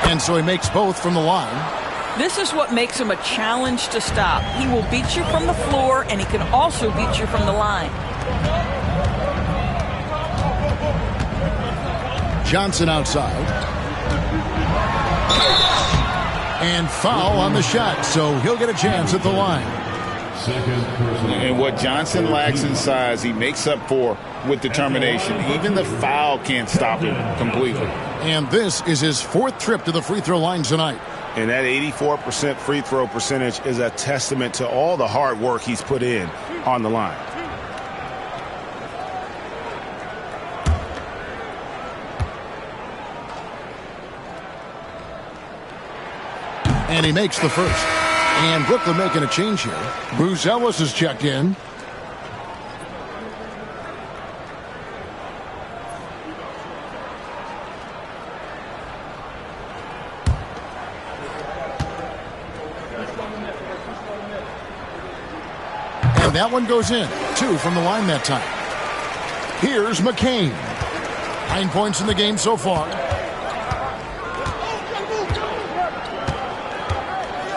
And so he makes both from the line. This is what makes him a challenge to stop. He will beat you from the floor, and he can also beat you from the line. Johnson outside. And foul on the shot, so he'll get a chance at the line. And what Johnson lacks in size, he makes up for with determination. Even the foul can't stop him completely. And this is his fourth trip to the free throw line tonight. And that 84% free throw percentage is a testament to all the hard work he's put in on the line. And he makes the first. And Brooklyn making a change here. Bruce Ellis is checked in. And that one goes in. 2 from the line that time. Here's McCain. 9 points in the game so far.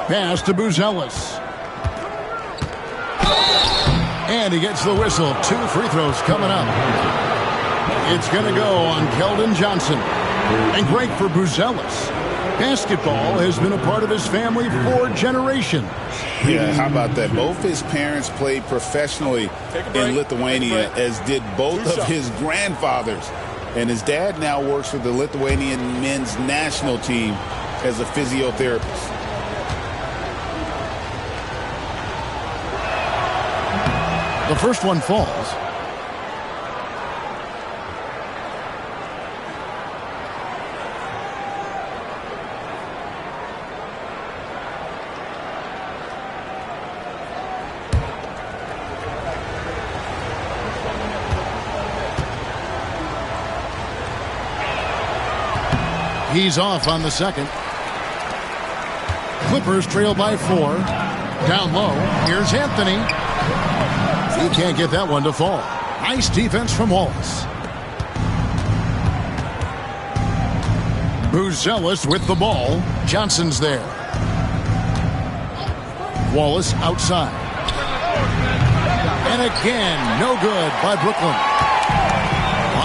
Pass to Buzelis. And he gets the whistle. 2 free throws coming up. It's going to go on Keldon Johnson. And great for Buzelis. Basketball has been a part of his family for generations. Yeah, how about that? Both his parents played professionally in Lithuania, as did both of his grandfathers. And his dad now works for the Lithuanian men's national team as a physiotherapist. The first one falls. He's off on the second. Clippers trail by 4. Down low. Here's Anthony. He can't get that one to fall. Nice defense from Wallace. Buzelis with the ball. Johnson's there. Wallace outside. And again, no good by Brooklyn.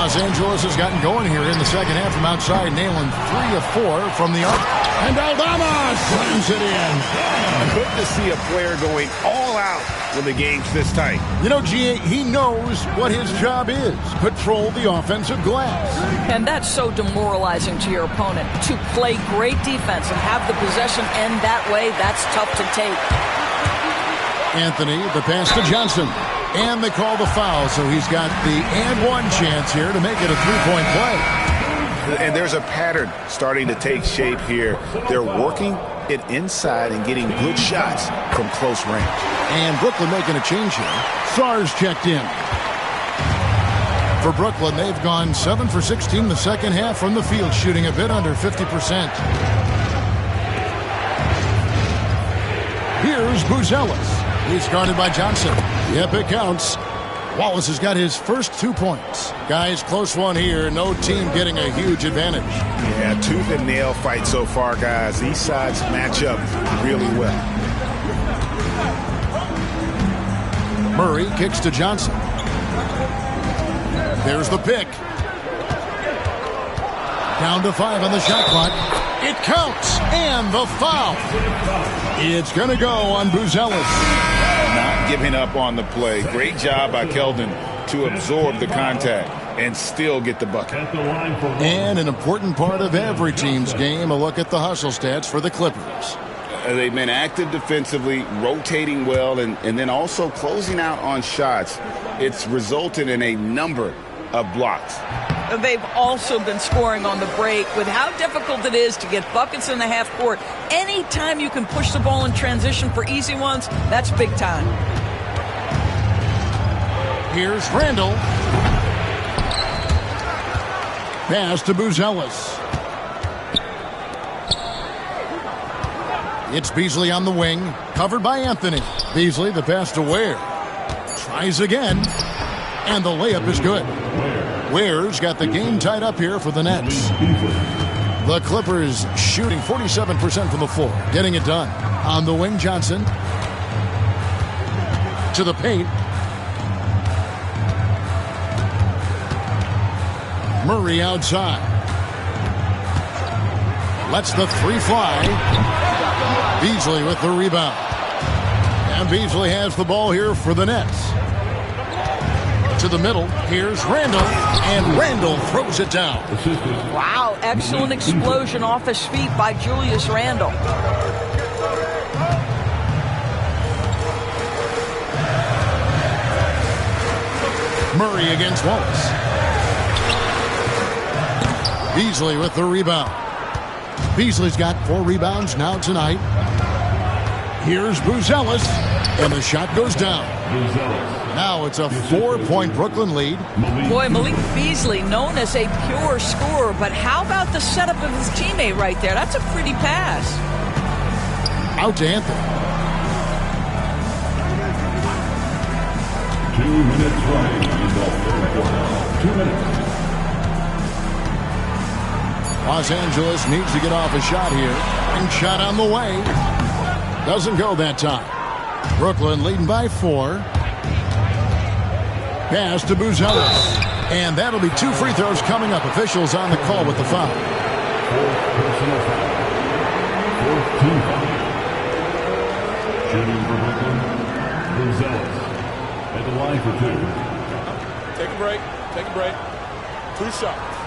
Los Angeles has gotten going here in the second half from outside, nailing 3 of 4 from the arc. And Aldama slams it in. Good to see a player going all out when the game's this tight. You know, G.A., he knows what his job is. Control the offensive glass. And that's so demoralizing to your opponent. To play great defense and have the possession end that way, that's tough to take. Anthony, the pass to Johnson. And they call the foul, so he's got the and one chance here to make it a 3-point play. And there's a pattern starting to take shape here. They're working it inside and getting good shots from close range. And Brooklyn making a change here. Sarge checked in. For Brooklyn, they've gone 7 for 16 the second half from the field, shooting a bit under 50%. Here's Buzelis. He's guarded by Johnson. Yep, it counts. Wallace has got his first 2 points. Guys, close one here. No team getting a huge advantage. Yeah, tooth and nail fight so far, guys. These sides match up really well. Murray kicks to Johnson. There's the pick. Down to 5 on the shot clock. It counts, and the foul. It's going to go on Buzelis. Not giving up on the play. Great job by Keldon to absorb the contact and still get the bucket. And an important part of every team's game, a look at the hustle stats for the Clippers. They've been active defensively, rotating well, and then also closing out on shots. It's resulted in a number of blocks. They've also been scoring on the break. With how difficult it is to get buckets in the half court, anytime you can push the ball in transition for easy ones, that's big time. Here's Randall. Pass to Buzelis. It's Beasley on the wing, covered by Anthony. Beasley, the pass to Ware. Tries again, and the layup is good. Ware's got the game tied up here for the Nets. The Clippers shooting 47% from the floor, getting it done. On the wing, Johnson. To the paint. Murray outside. Lets the three fly. Beasley with the rebound. And Beasley has the ball here for the Nets. To the middle, here's Randall, and Randall throws it down. Wow, excellent explosion off his feet by Julius Randle. Murray against Wallace. Beasley with the rebound. Beasley's got 4 rebounds now tonight. Here's Buzelis, and the shot goes down. Now it's a 4-point Brooklyn lead. Boy, Malik Beasley, known as a pure scorer, but how about the setup of his teammate right there? That's a pretty pass. Out to Anthony. 2 minutes running in the third quarter. 2 minutes. Los Angeles needs to get off a shot here. And shot on the way. Doesn't go that time. Brooklyn leading by 4. Pass to Buzelis. And that'll be 2 free throws coming up. Officials on the call with the foul. 4th personal foul. 4th team foul. Shooting for Brooklyn, Buzelis. At the line for 2. Take a break. Take a break. 2 shots.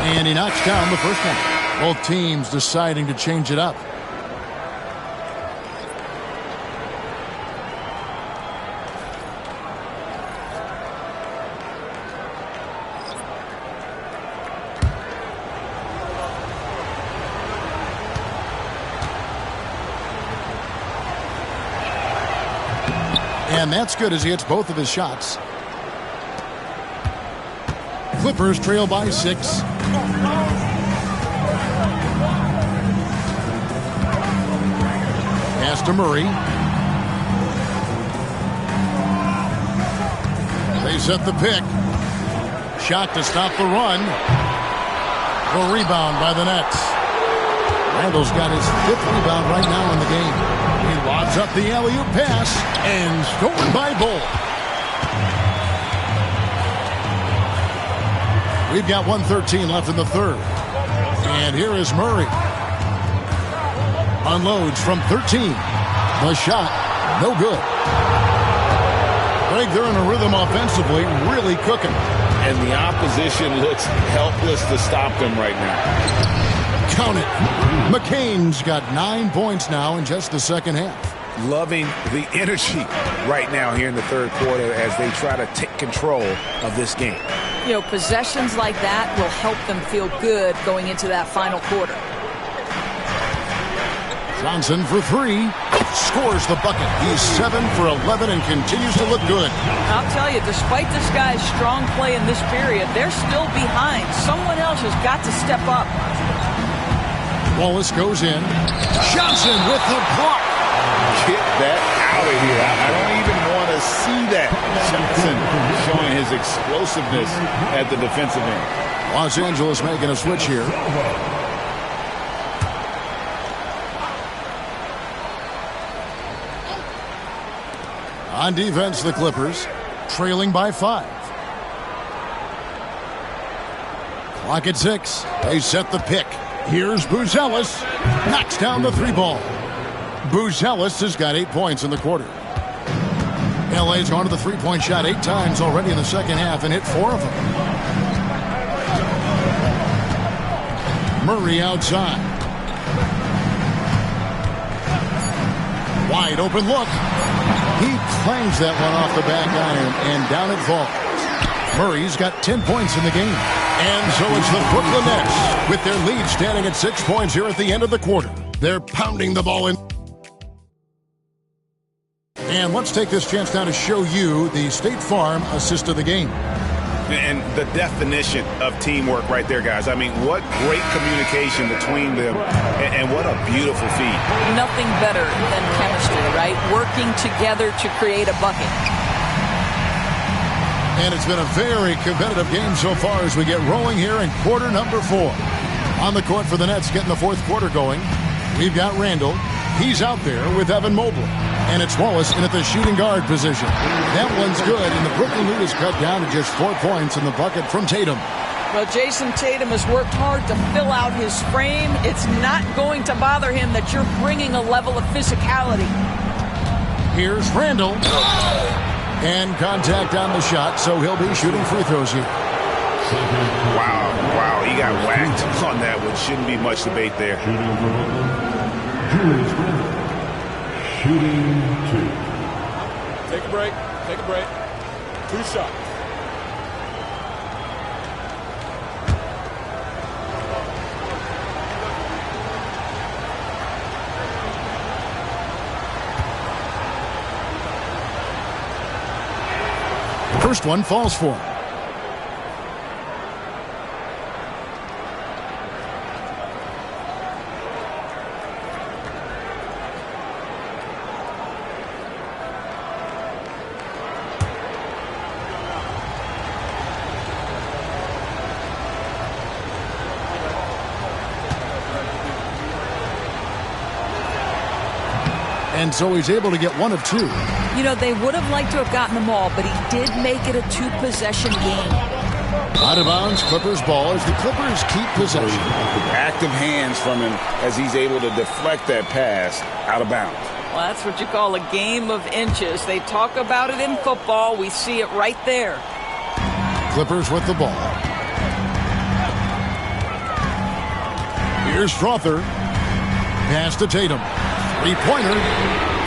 And he knocks down the first one. Both teams deciding to change it up. And that's good as he hits both of his shots. Clippers trail by 6. Pass to Murray. They set the pick. Shot to stop the run. A rebound by the Nets. Randall's got his 5th rebound right now in the game. He lobs up the alley-oop pass and stolen by Bull. We've got 1:13 left in the third. And here is Murray. Unloads from 13. The shot, no good. Greg, they're in a rhythm offensively, really cooking. And the opposition looks helpless to stop them right now. Count it. McCain's got 9 points now in just the second half. Loving the energy right now here in the third quarter as they try to take control of this game. You know, possessions like that will help them feel good going into that final quarter. Johnson for 3. Scores the bucket. He's 7 for 11 and continues to look good. I'll tell you, despite this guy's strong play in this period, they're still behind. Someone else has got to step up. Wallace goes in. Johnson with the block. Get that out of here. I don't even want to see that. Johnson showing his explosiveness at the defensive end. Los Angeles making a switch here. On defense, the Clippers trailing by 5. Clock at 6. They set the pick. Here's Buzelis. Knocks down the 3-ball. Buzelis has got 8 points in the quarter. LA's gone to the 3-point shot 8 times already in the second half and hit 4 of them. Murray outside. Wide open look. He clangs that one off the back iron, and down it falls. Murray's got 10 points in the game. And so it's the Brooklyn Nets with their lead standing at 6 points here at the end of the quarter. They're pounding the ball in. And let's take this chance now to show you the State Farm assist of the game. And the definition of teamwork right there, guys. I mean, what great communication between them, and what a beautiful feat. Nothing better than chemistry, right? Working together to create a bucket. And it's been a very competitive game so far as we get rolling here in quarter number 4. On the court for the Nets getting the fourth quarter going, we've got Randall. He's out there with Evan Mobley. And it's Wallace in at the shooting guard position. That one's good, and the Brooklyn lead is cut down to just 4 points in the bucket from Tatum. Well, Jason Tatum has worked hard to fill out his frame. It's not going to bother him that you're bringing a level of physicality. Here's Randall. And contact on the shot, so he'll be shooting free throws here. Wow, he got whacked on that one. Shouldn't be much debate there. Shooting 2. Take a break. 2 shots. First one falls for him. And so he's able to get 1 of 2. You know, they would have liked to have gotten them all, but he did make it a 2-possession game. Out of bounds, Clippers ball as the Clippers keep possession. Active hands from him as he's able to deflect that pass out of bounds. Well, that's what you call a game of inches. They talk about it in football. We see it right there. Clippers with the ball. Here's Strother. Pass to Tatum. 3-pointer.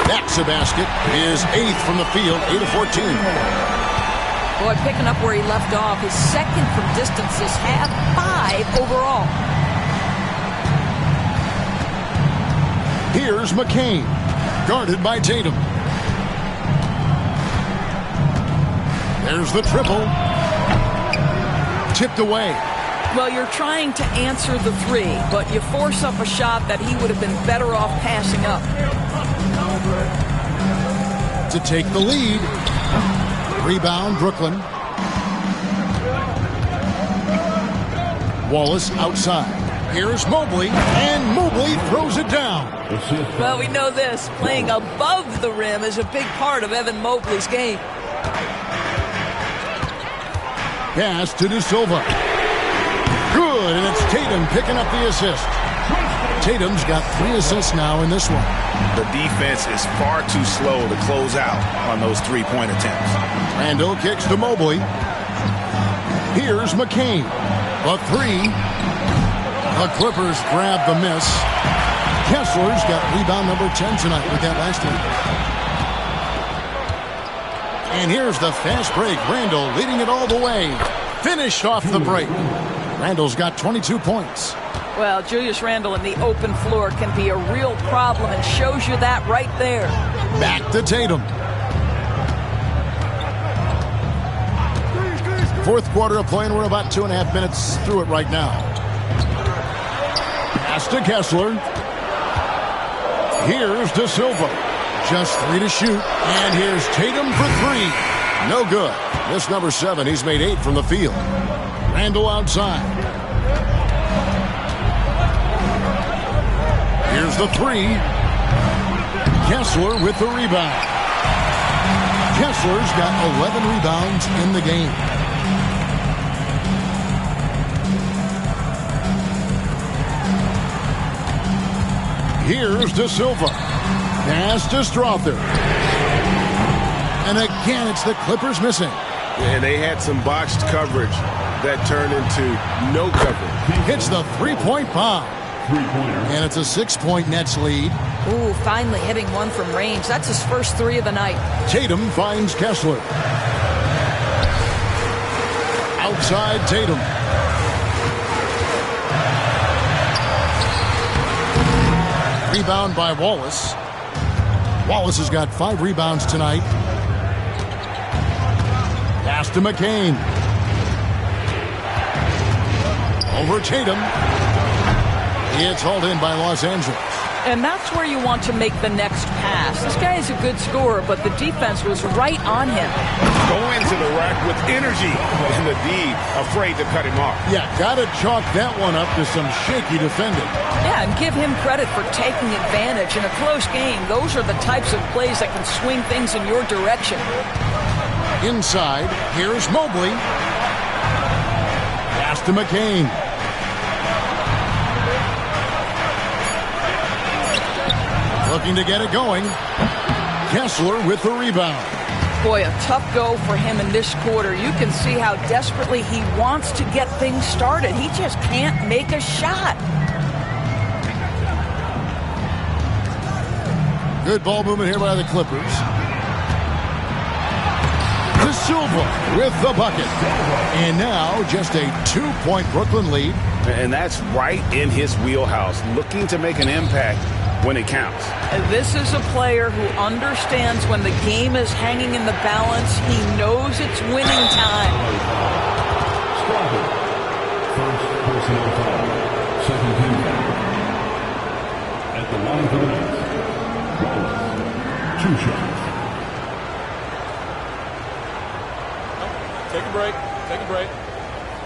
That's a basket. His 8th from the field, 8 of 14. Boy, picking up where he left off. His 2nd from distance this half, 5 overall. Here's McCain, guarded by Tatum. There's the triple. Tipped away. Well, you're trying to answer the 3, but you force up a shot that he would have been better off passing up. To take the lead. Rebound, Brooklyn. Wallace outside. Here's Mobley, and Mobley throws it down. Well, we know this. Playing above the rim is a big part of Evan Mobley's game. Pass to De Silva. Good, and it's Tatum picking up the assist. Tatum's got 3 assists now in this one. The defense is far too slow to close out on those 3-point attempts. Randall kicks to Mobley. Here's McCain. A 3. The Clippers grab the miss. Kessler's got rebound number 10 tonight with that last one. And here's the fast break. Randall leading it all the way. Finished off the break. Randall's got 22 points. Well, Julius Randle in the open floor can be a real problem and shows you that right there. Back to Tatum. Fourth quarter of play, and we're about 2.5 minutes through it right now. Pass to Kessler. Here's De Silva. Just 3 to shoot. And here's Tatum for 3. No good. This number 7, he's made 8 from the field. Randall outside. Here's the 3. Kessler with the rebound. Kessler's got 11 rebounds in the game. Here's De Silva. Pass to Strother. And again, it's the Clippers missing. And they had some botched coverage that turned into no coverage. Hits the three-point bomb. And it's a 6-point Nets lead. Ooh, finally hitting one from range. That's his first three of the night. Tatum finds Kessler. Outside Tatum. Rebound by Wallace. Wallace has got 5 rebounds tonight. Pass to McCain. Over Tatum. It's hauled in by Los Angeles. And that's where you want to make the next pass. This guy is a good scorer, but the defense was right on him. Go into the rack with energy, and the D afraid to cut him off. Yeah, got to chalk that one up to some shaky defending. Yeah, and give him credit for taking advantage in a close game. Those are the types of plays that can swing things in your direction. Inside, here's Mobley. Pass to McCain. Looking to get it going. Kessler with the rebound. Boy, a tough go for him in this quarter. You can see how desperately he wants to get things started. He just can't make a shot. Good ball movement here by the Clippers. De Silva with the bucket. And now just a 2-point Brooklyn lead. And that's right in his wheelhouse, looking to make an impact when it counts. And this is a player who understands when the game is hanging in the balance. He knows it's winning time. First personal foul. Second team foul. At the line for the Nets. Wallace. 2 shots. Take a break. Take a break.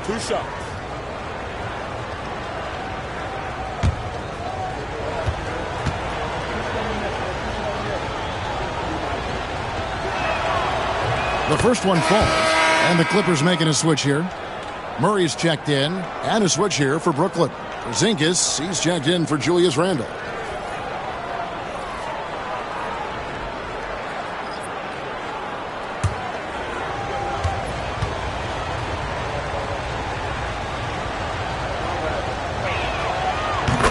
2 shots. The first one falls, and the Clippers making a switch here. Murray's checked in, and a switch here for Brooklyn. Porzingis, he's checked in for Julius Randle.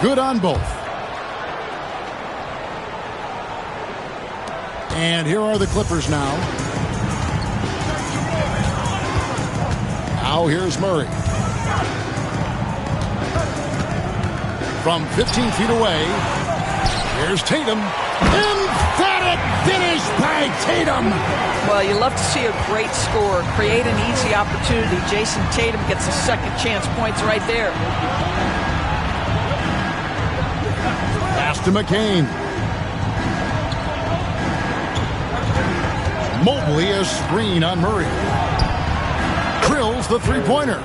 Good on both. And here are the Clippers now. Now here's Murray. From 15 feet away, here's Tatum. Emphatic finish by Tatum. Well, you love to see a great score. Create an easy opportunity. Jason Tatum gets a second chance points right there. Pass to McCain. Mobley a screen on Murray. Drills the three-pointer.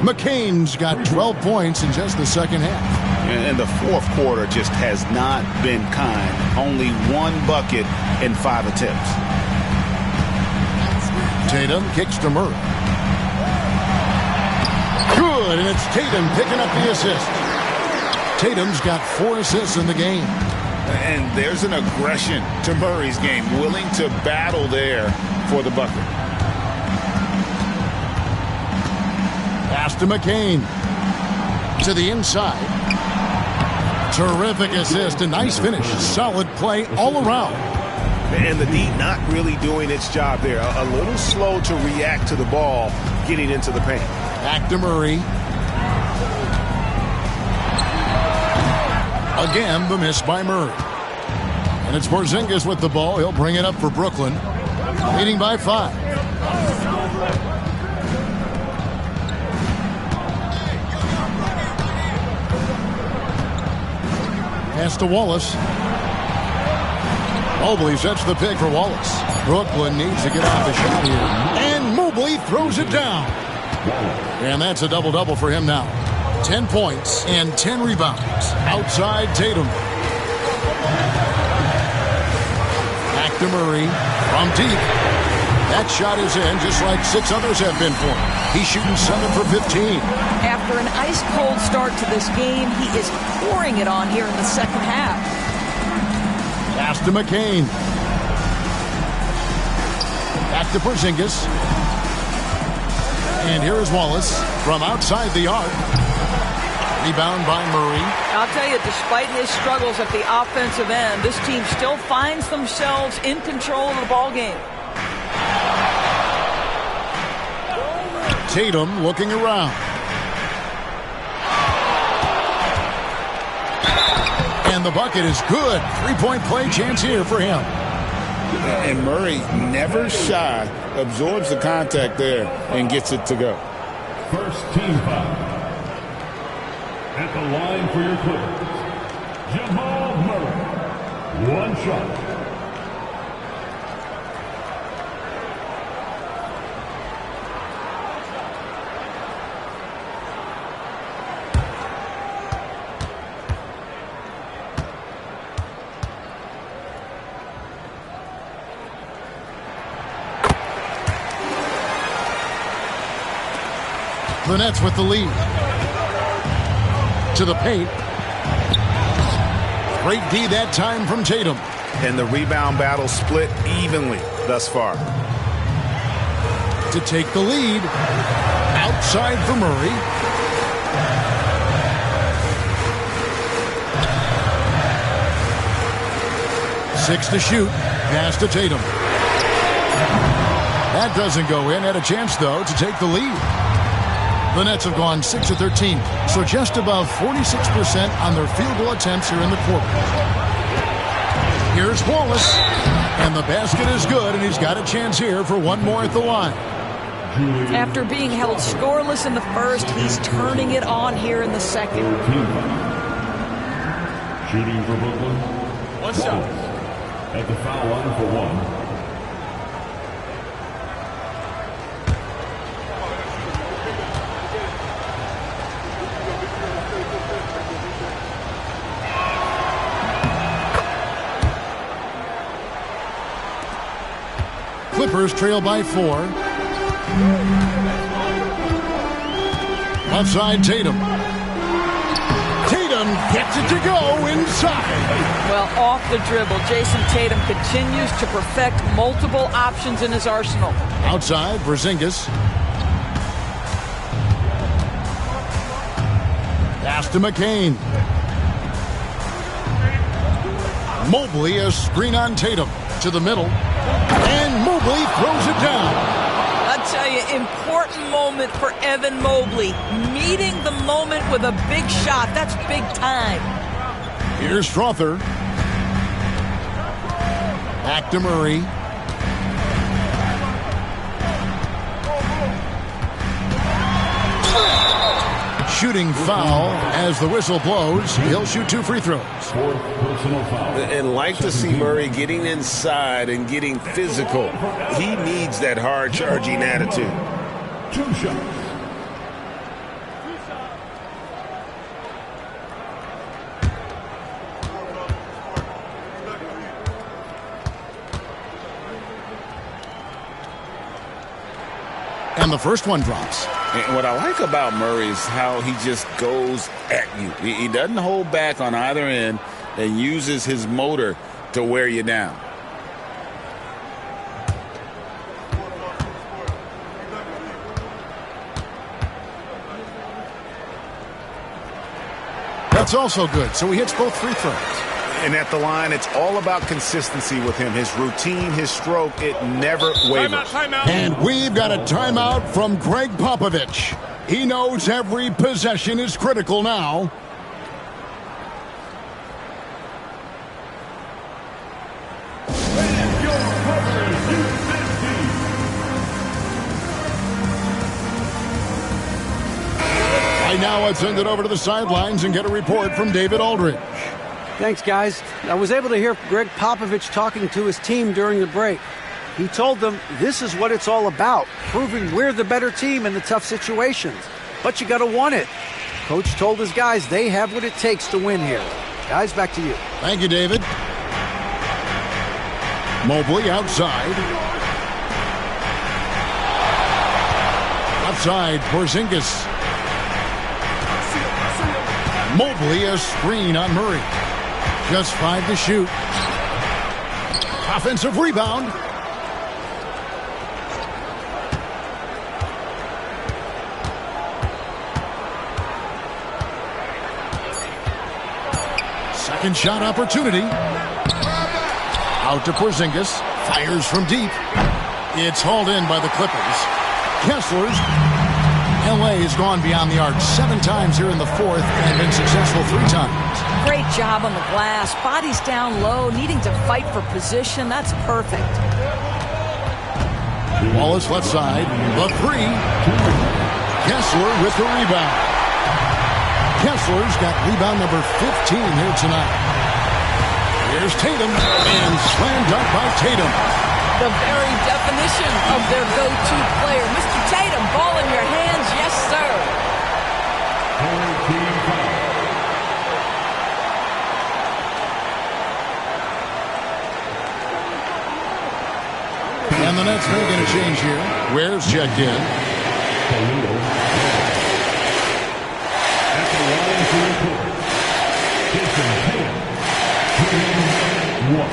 McCain's got 12 points in just the second half. And the fourth quarter just has not been kind. Only 1 bucket in 5 attempts. Tatum kicks to Murray. Good, and it's Tatum picking up the assist. Tatum's got 4 assists in the game. And there's an aggression to Murray's game, willing to battle there for the bucket. Pass to McCain. To the inside. Terrific assist. A nice finish. Solid play all around. And the D not really doing its job there. A little slow to react to the ball getting into the paint. Back to Murray. Again, the miss by Murray. And it's Porzingis with the ball. He'll bring it up for Brooklyn. Leading by 5. Pass to Wallace. Mobley sets the pick for Wallace. Brooklyn needs to get off the shot here. And Mobley throws it down. And that's a double-double for him now. 10 points and 10 rebounds. Outside Tatum. Back Back to Murray from deep. That shot is in, just like 6 others have been for him. He's shooting 7 for 15. After an ice-cold start to this game, he is pouring it on here in the second half. Pass to McCain. Back to Porzingis. And here is Wallace from outside the arc. Rebound by Murray. I'll tell you, despite his struggles at the offensive end, this team still finds themselves in control of the ball game. Tatum looking around. And the bucket is good. 3-point play chance here for him. And Murray, never shy, absorbs the contact there and gets it to go. First team foul. At the line for your Clippers, Jamal Murray. One shot. The Nets with the lead. To the paint. Great D that time from Tatum. And the rebound battle split evenly thus far. To take the lead. Outside for Murray. Six to shoot. Pass to Tatum. That doesn't go in. Had a chance, though, to take the lead. The Nets have gone 6 of 13, so just above 46% on their field goal attempts here in the quarter. Here's Wallace, and the basket is good, and he's got a chance here for one more at the line. After being held scoreless in the first, he's turning it on here in the second. Shooting for Brooklyn. One shot. At the foul line for one. Clippers trail by 4. Left side, Tatum. Tatum gets it to go inside. Well, off the dribble, Jason Tatum continues to perfect multiple options in his arsenal. Outside, Porzingis. Pass to McCain. Mobley, a screen on Tatum. To the middle. And Mobley throws it down. I'll tell you, important moment for Evan Mobley. Meeting the moment with a big shot. That's big time. Here's Strother. Back to Murray. Shooting foul as the whistle blows. He'll shoot 2 free throws. And like to see Murray getting inside and getting physical. He needs that hard charging attitude. 2 shots. And the first one drops. And what I like about Murray is how he just goes at you. He doesn't hold back on either end and uses his motor to wear you down. That's also good. So he hits both free throws. And at the line, it's all about consistency with him. His routine, his stroke, it never wavers. Timeout. And we've got a timeout from Greg Popovich. He knows every possession is critical now. Right now, let's send it over to the sidelines and get a report from David Aldridge. Thanks, guys. I was able to hear Greg Popovich talking to his team during the break. He told them this is what it's all about, proving we're the better team in the tough situations. But you got to want it. Coach told his guys they have what it takes to win here. Guys, back to you. Thank you, David. Mobley outside. Outside, Porzingis. Mobley a screen on Murray. Just 5 to shoot. Offensive rebound. Second shot opportunity. Out to Porzingis. Fires from deep. It's hauled in by the Clippers. Kessler's. L.A. has gone beyond the arc 7 times here in the fourth and been successful 3 times. Great job on the glass. Body's down low, needing to fight for position. That's perfect. Wallace left side. The 3. Kessler with the rebound. Kessler's got rebound number 15 here tonight. Here's Tatum, and slam dunk by Tatum. The very definition of their go-to player. Mr. Tatum, ball in your hands. Yes, sir. And the Nets making a change here. Ware's checked in. At the line to report, Jason Tatum, 1.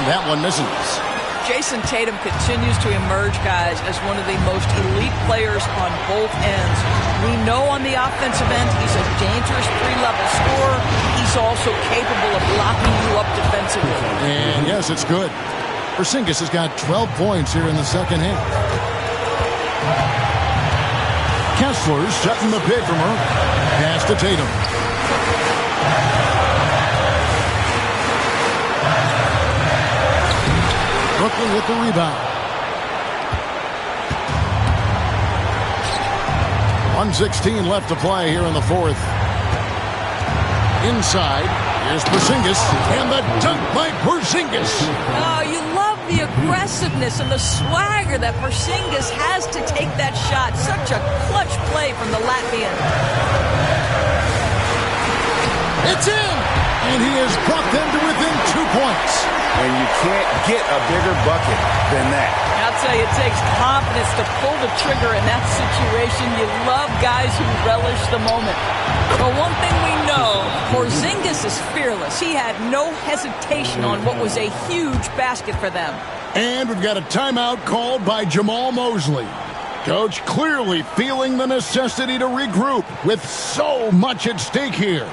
That one misses. Jason Tatum continues to emerge, guys, as one of the most elite players on both ends. We know on the offensive end he's a dangerous 3-level scorer. He's also capable of locking you up defensively. And yes, it's good. Porzingis has got 12 points here in the second half. Kessler's setting the pick from her. Pass to Tatum. Brooklyn with the rebound. 1:16 left to play here in the fourth. Inside, here's Porzingis, and the dunk by Porzingis. Oh, you love the aggressiveness and the swagger that Porzingis has to take that shot. Such a clutch play from the Latvian. It's in, and he has brought them to within 2 points. And you can't get a bigger bucket than that. I'll tell you, it takes confidence to pull the trigger in that situation. You love guys who relish the moment. But one thing we know, Porzingis is fearless. He had no hesitation on what was a huge basket for them. And we've got a timeout called by Jamal Mosley. Coach clearly feeling the necessity to regroup with so much at stake here.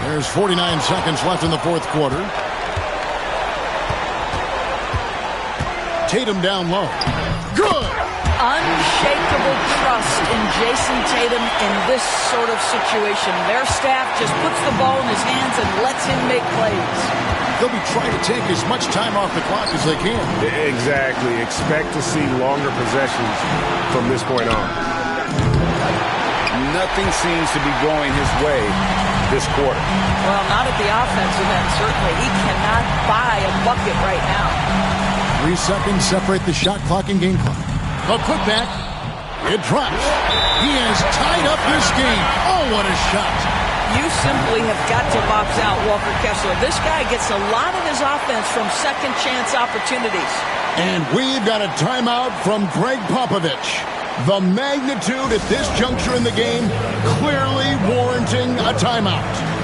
There's 49 seconds left in the fourth quarter. Tatum down low. Good! Unshakable trust in Jason Tatum in this sort of situation. Their staff just puts the ball in his hands and lets him make plays. They'll be trying to take as much time off the clock as they can. Exactly. Expect to see longer possessions from this point on. Nothing seems to be going his way this quarter. Well, not at the offensive end, certainly. He cannot buy a bucket right now. 3 seconds separate the shot clock and game clock. A putback. It drops. He has tied up this game. Oh, what a shot. You simply have got to box out Walker Kessler. This guy gets a lot of his offense from second chance opportunities. And we've got a timeout from Greg Popovich. The magnitude at this juncture in the game clearly warranting a timeout.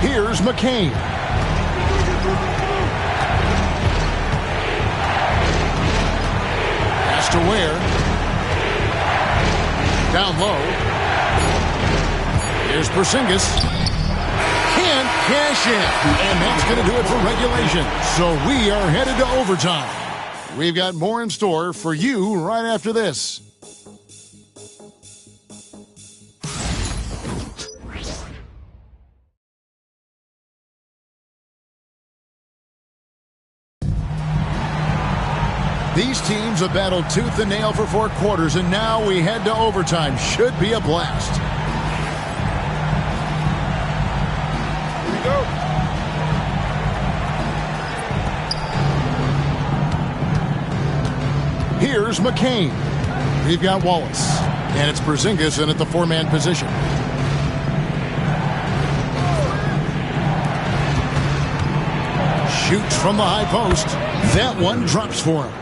Here's McCain. Pass to Ware. Down low. Here's Porzingis. Can't cash in. And that's going to do it for regulation. So we are headed to overtime. We've got more in store for you right after this. These teams have battled tooth and nail for 4 quarters, and now we head to overtime. Should be a blast. Here we go. Here's McCain. We've got Wallace, and it's Porzingis in at the 4-man position. Shoots from the high post. That one drops for him.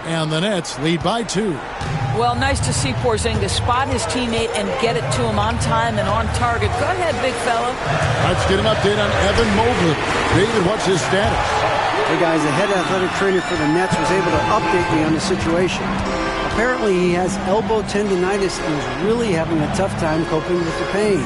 And the Nets lead by 2. Well, nice to see Porzingis spot his teammate and get it to him on time and on target. Go ahead, big fella. Let's get an update on Evan Mobley. David, what's his status? Hey, guys, the head athletic trainer for the Nets was able to update me on the situation. Apparently, he has elbow tendonitis and is really having a tough time coping with the pain.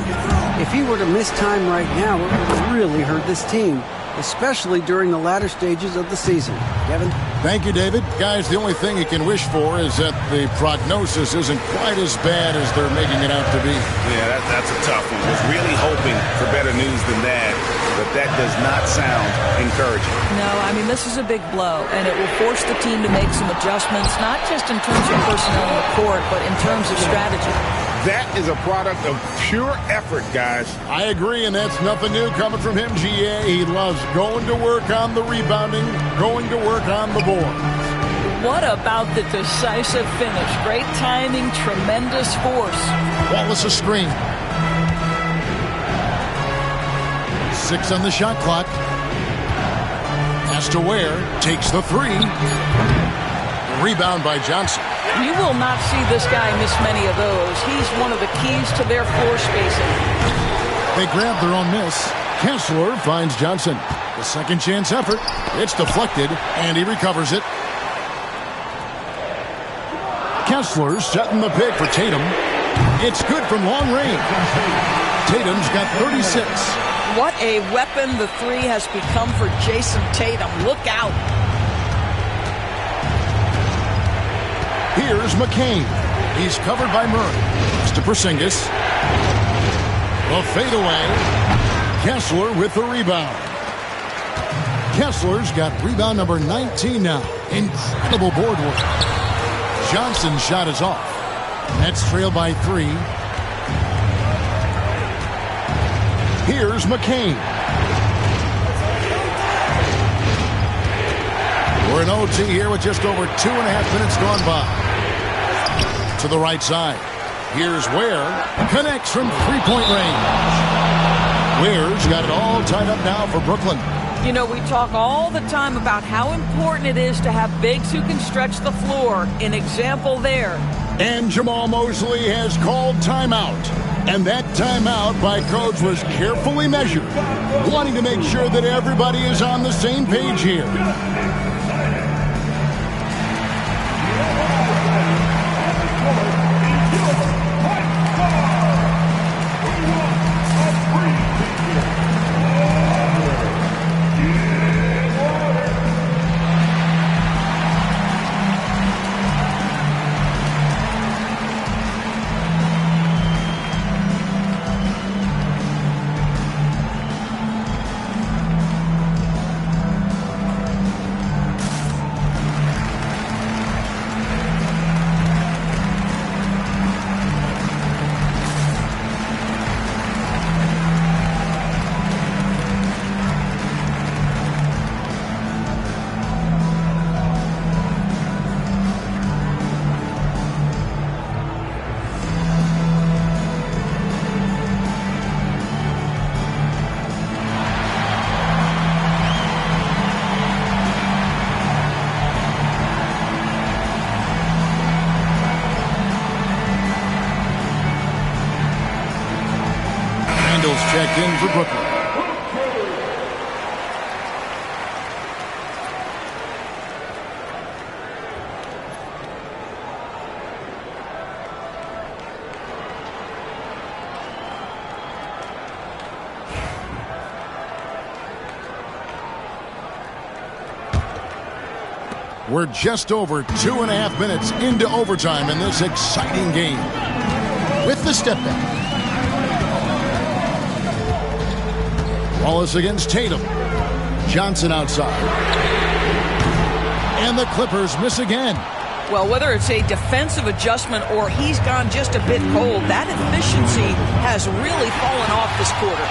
If he were to miss time right now, it would really hurt this team, especially during the latter stages of the season. Kevin? Thank you, David. Guys, the only thing you can wish for is that the prognosis isn't quite as bad as they're making it out to be. Yeah, that's a tough one. Was really hoping for better news than that, but that does not sound encouraging. No, I mean, this is a big blow, and it will force the team to make some adjustments, not just in terms of personnel on the court, but in terms of strategy. That is a product of pure effort, guys. I agree, and that's nothing new coming from him, GA. He loves going to work on the rebounding, going to work on the boards. What about the decisive finish? Great timing, tremendous force. Wallace a screen. 6 on the shot clock. Pass to Ware. Takes the 3. Rebound by Johnson. You will not see this guy miss many of those. He's one of the keys to their floor spacing. They grab their own miss. Kessler finds Johnson. The second chance effort. It's deflected, and he recovers it. Kessler setting the pick for Tatum. It's good from long range. Tatum's got 36. What a weapon the 3 has become for Jason Tatum. Look out. Here's McCain. He's covered by Murray. It's to Porzingis. The fadeaway. Kessler with the rebound. Kessler's got rebound number 19 now. Incredible board work. Johnson's shot is off. Nets trail by 3. Here's McCain. We're in OT here with just over 2.5 minutes gone by. To the right side. Here's Ware. Connects from three-point range. Ware's got it all tied up now for Brooklyn. You know, we talk all the time about how important it is to have bigs who can stretch the floor. An example there. And Jamal Mosley has called timeout. And that timeout by coach was carefully measured, wanting to make sure that everybody is on the same page here. Checked in for Brooklyn. We're just over 2.5 minutes into overtime in this exciting game. With the step back. Wallace against Tatum. Johnson outside. And the Clippers miss again. Well, whether it's a defensive adjustment or he's gone just a bit cold, that efficiency has really fallen off this quarter.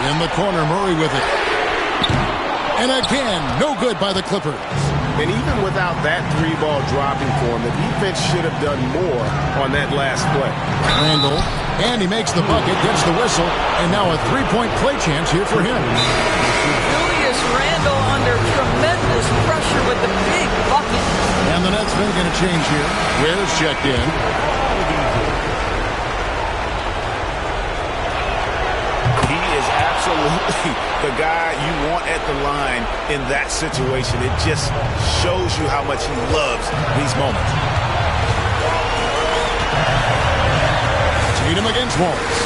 In the corner, Murray with it. And again, no good by the Clippers. And even without that 3-ball dropping for him, the defense should have done more on that last play. Randall, and he makes the bucket, gets the whistle, and now a 3-point play chance here for him. Julius Randle under tremendous pressure with the big bucket. And the Nets making a change here. Ware's checked in. He is absolutely the guy you want at the line in that situation. It just shows you how much he loves these moments. Tatum against Wallace.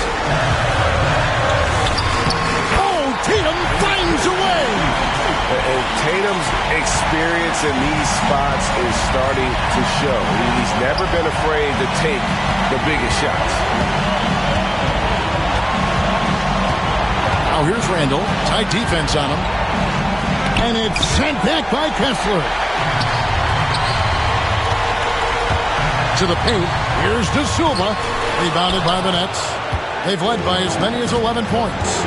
Oh, Tatum finds a way. Tatum's experience in these spots is starting to show. He's never been afraid to take the biggest shots. Now here's Randall. Tight defense on him. And it's sent back by Kessler. To the paint. Here's De Silva. Rebounded by the Nets. They've led by as many as 11 points.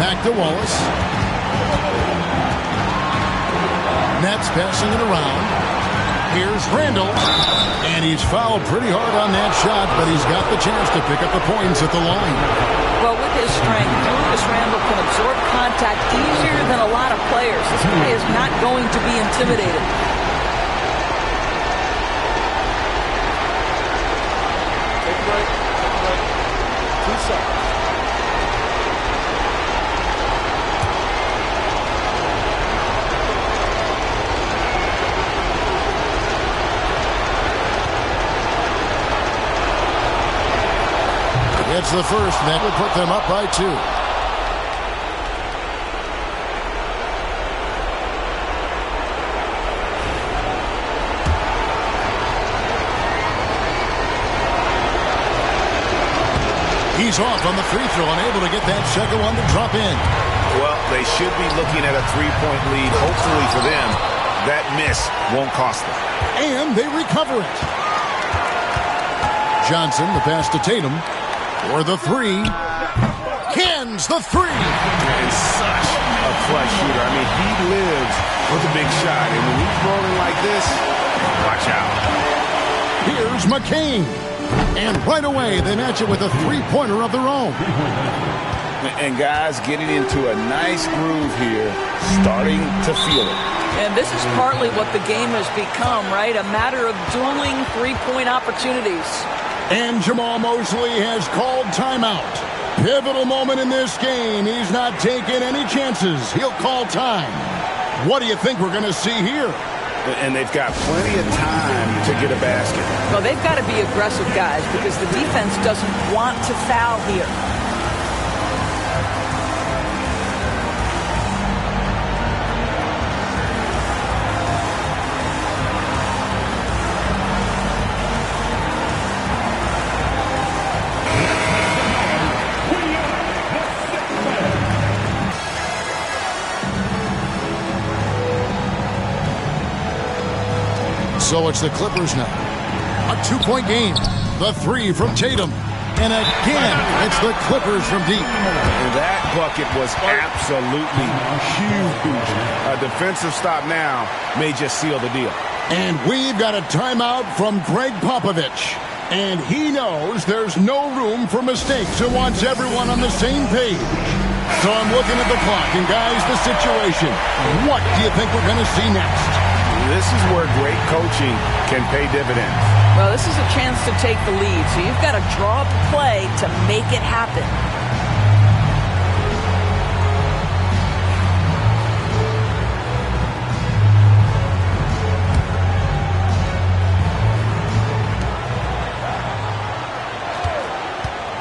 Back to Wallace. Nets passing it around. Here's Randall. And he's fouled pretty hard on that shot, but he's got the chance to pick up the points at the line. Well, with his strength, Julius Randle can absorb contact easier than a lot of players. This guy is not going to be intimidated. Take a break. 2 seconds. It's the first. That would put them up by 2. He's off on the free throw, unable to get that second one to drop in. Well, they should be looking at a three-point lead. Hopefully for them, that miss won't cost them. And they recover it. Johnson, the pass to Tatum for the three. Hands the three. And such a clutch shooter. I mean, he lives with a big shot. And when he's rolling like this, watch out. Here's McCain. And right away, they match it with a three-pointer of their own. And guys getting into a nice groove here, starting to feel it. And this is partly what the game has become, right? A matter of dueling three-point opportunities. And Jamal Mosley has called timeout. Pivotal moment in this game. He's not taking any chances. He'll call time. What do you think we're going to see here? And they've got plenty of time to get a basket. Well, they've got to be aggressive, guys, because the defense doesn't want to foul here. So it's the Clippers now. A two-point game. The three from Tatum. And again, it's the Clippers from deep. And that bucket was absolutely huge. A defensive stop now may just seal the deal. And we've got a timeout from Greg Popovich. And he knows there's no room for mistakes and wants everyone on the same page. So I'm looking at the clock, and guys, the situation. What do you think we're going to see next? This is where great coaching can pay dividends. Well, this is a chance to take the lead, so you've got to draw up a play to make it happen.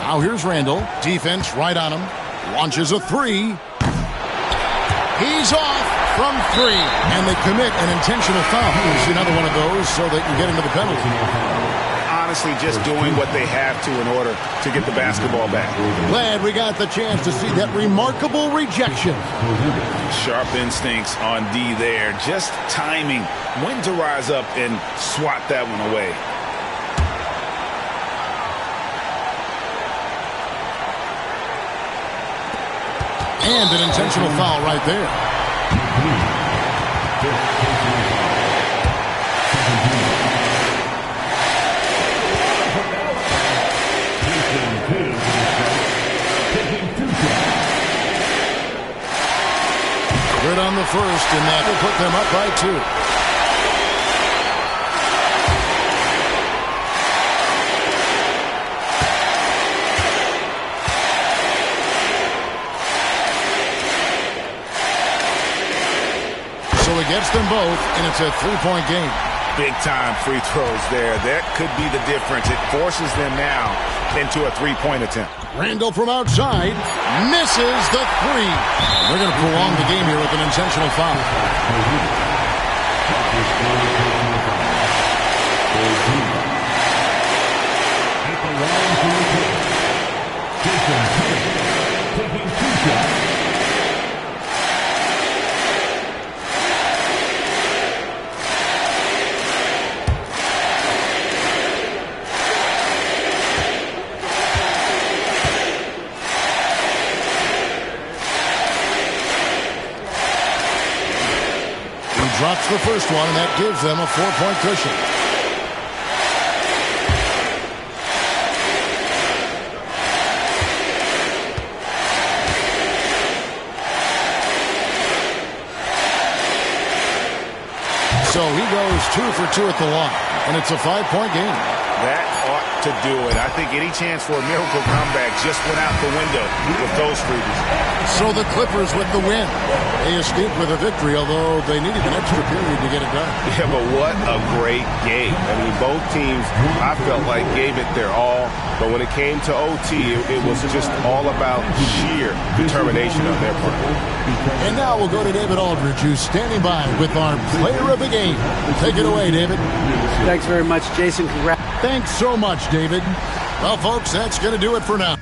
Now here's Randall. Defense right on him. Launches a three. He's off from three. And they commit an intentional foul. It's another one of those so they can get into the penalty. Honestly, just doing what they have to in order to get the basketball back. Glad we got the chance to see that remarkable rejection. Sharp instincts on D there. Just timing when to rise up and swat that one away. And an intentional foul right there. Good on the first, and that will put them up by 2. So he gets them both, and it's a three-point game. Big-time free throws there. That could be the difference. It forces them now into a three-point attempt. Randall from outside misses the three. They're going to prolong the game here with an intentional foul. Drops the first one, and that gives them a 4-point cushion. So he goes 2 for 2 at the line, and it's a 5-point game. That ought to do it. I think any chance for a miracle comeback just went out the window with those freebies. So the Clippers with the win. They escaped with a victory, although they needed an extra period to get it done. Yeah, but what a great game. I mean, both teams, I felt like, gave it their all. But when it came to OT, it was just all about sheer determination on their part. And now we'll go to David Aldridge, who's standing by with our player of the game. Take it away, David. Thanks very much, Jason. Congrats. Thanks so much, David. Well, folks, that's going to do it for now.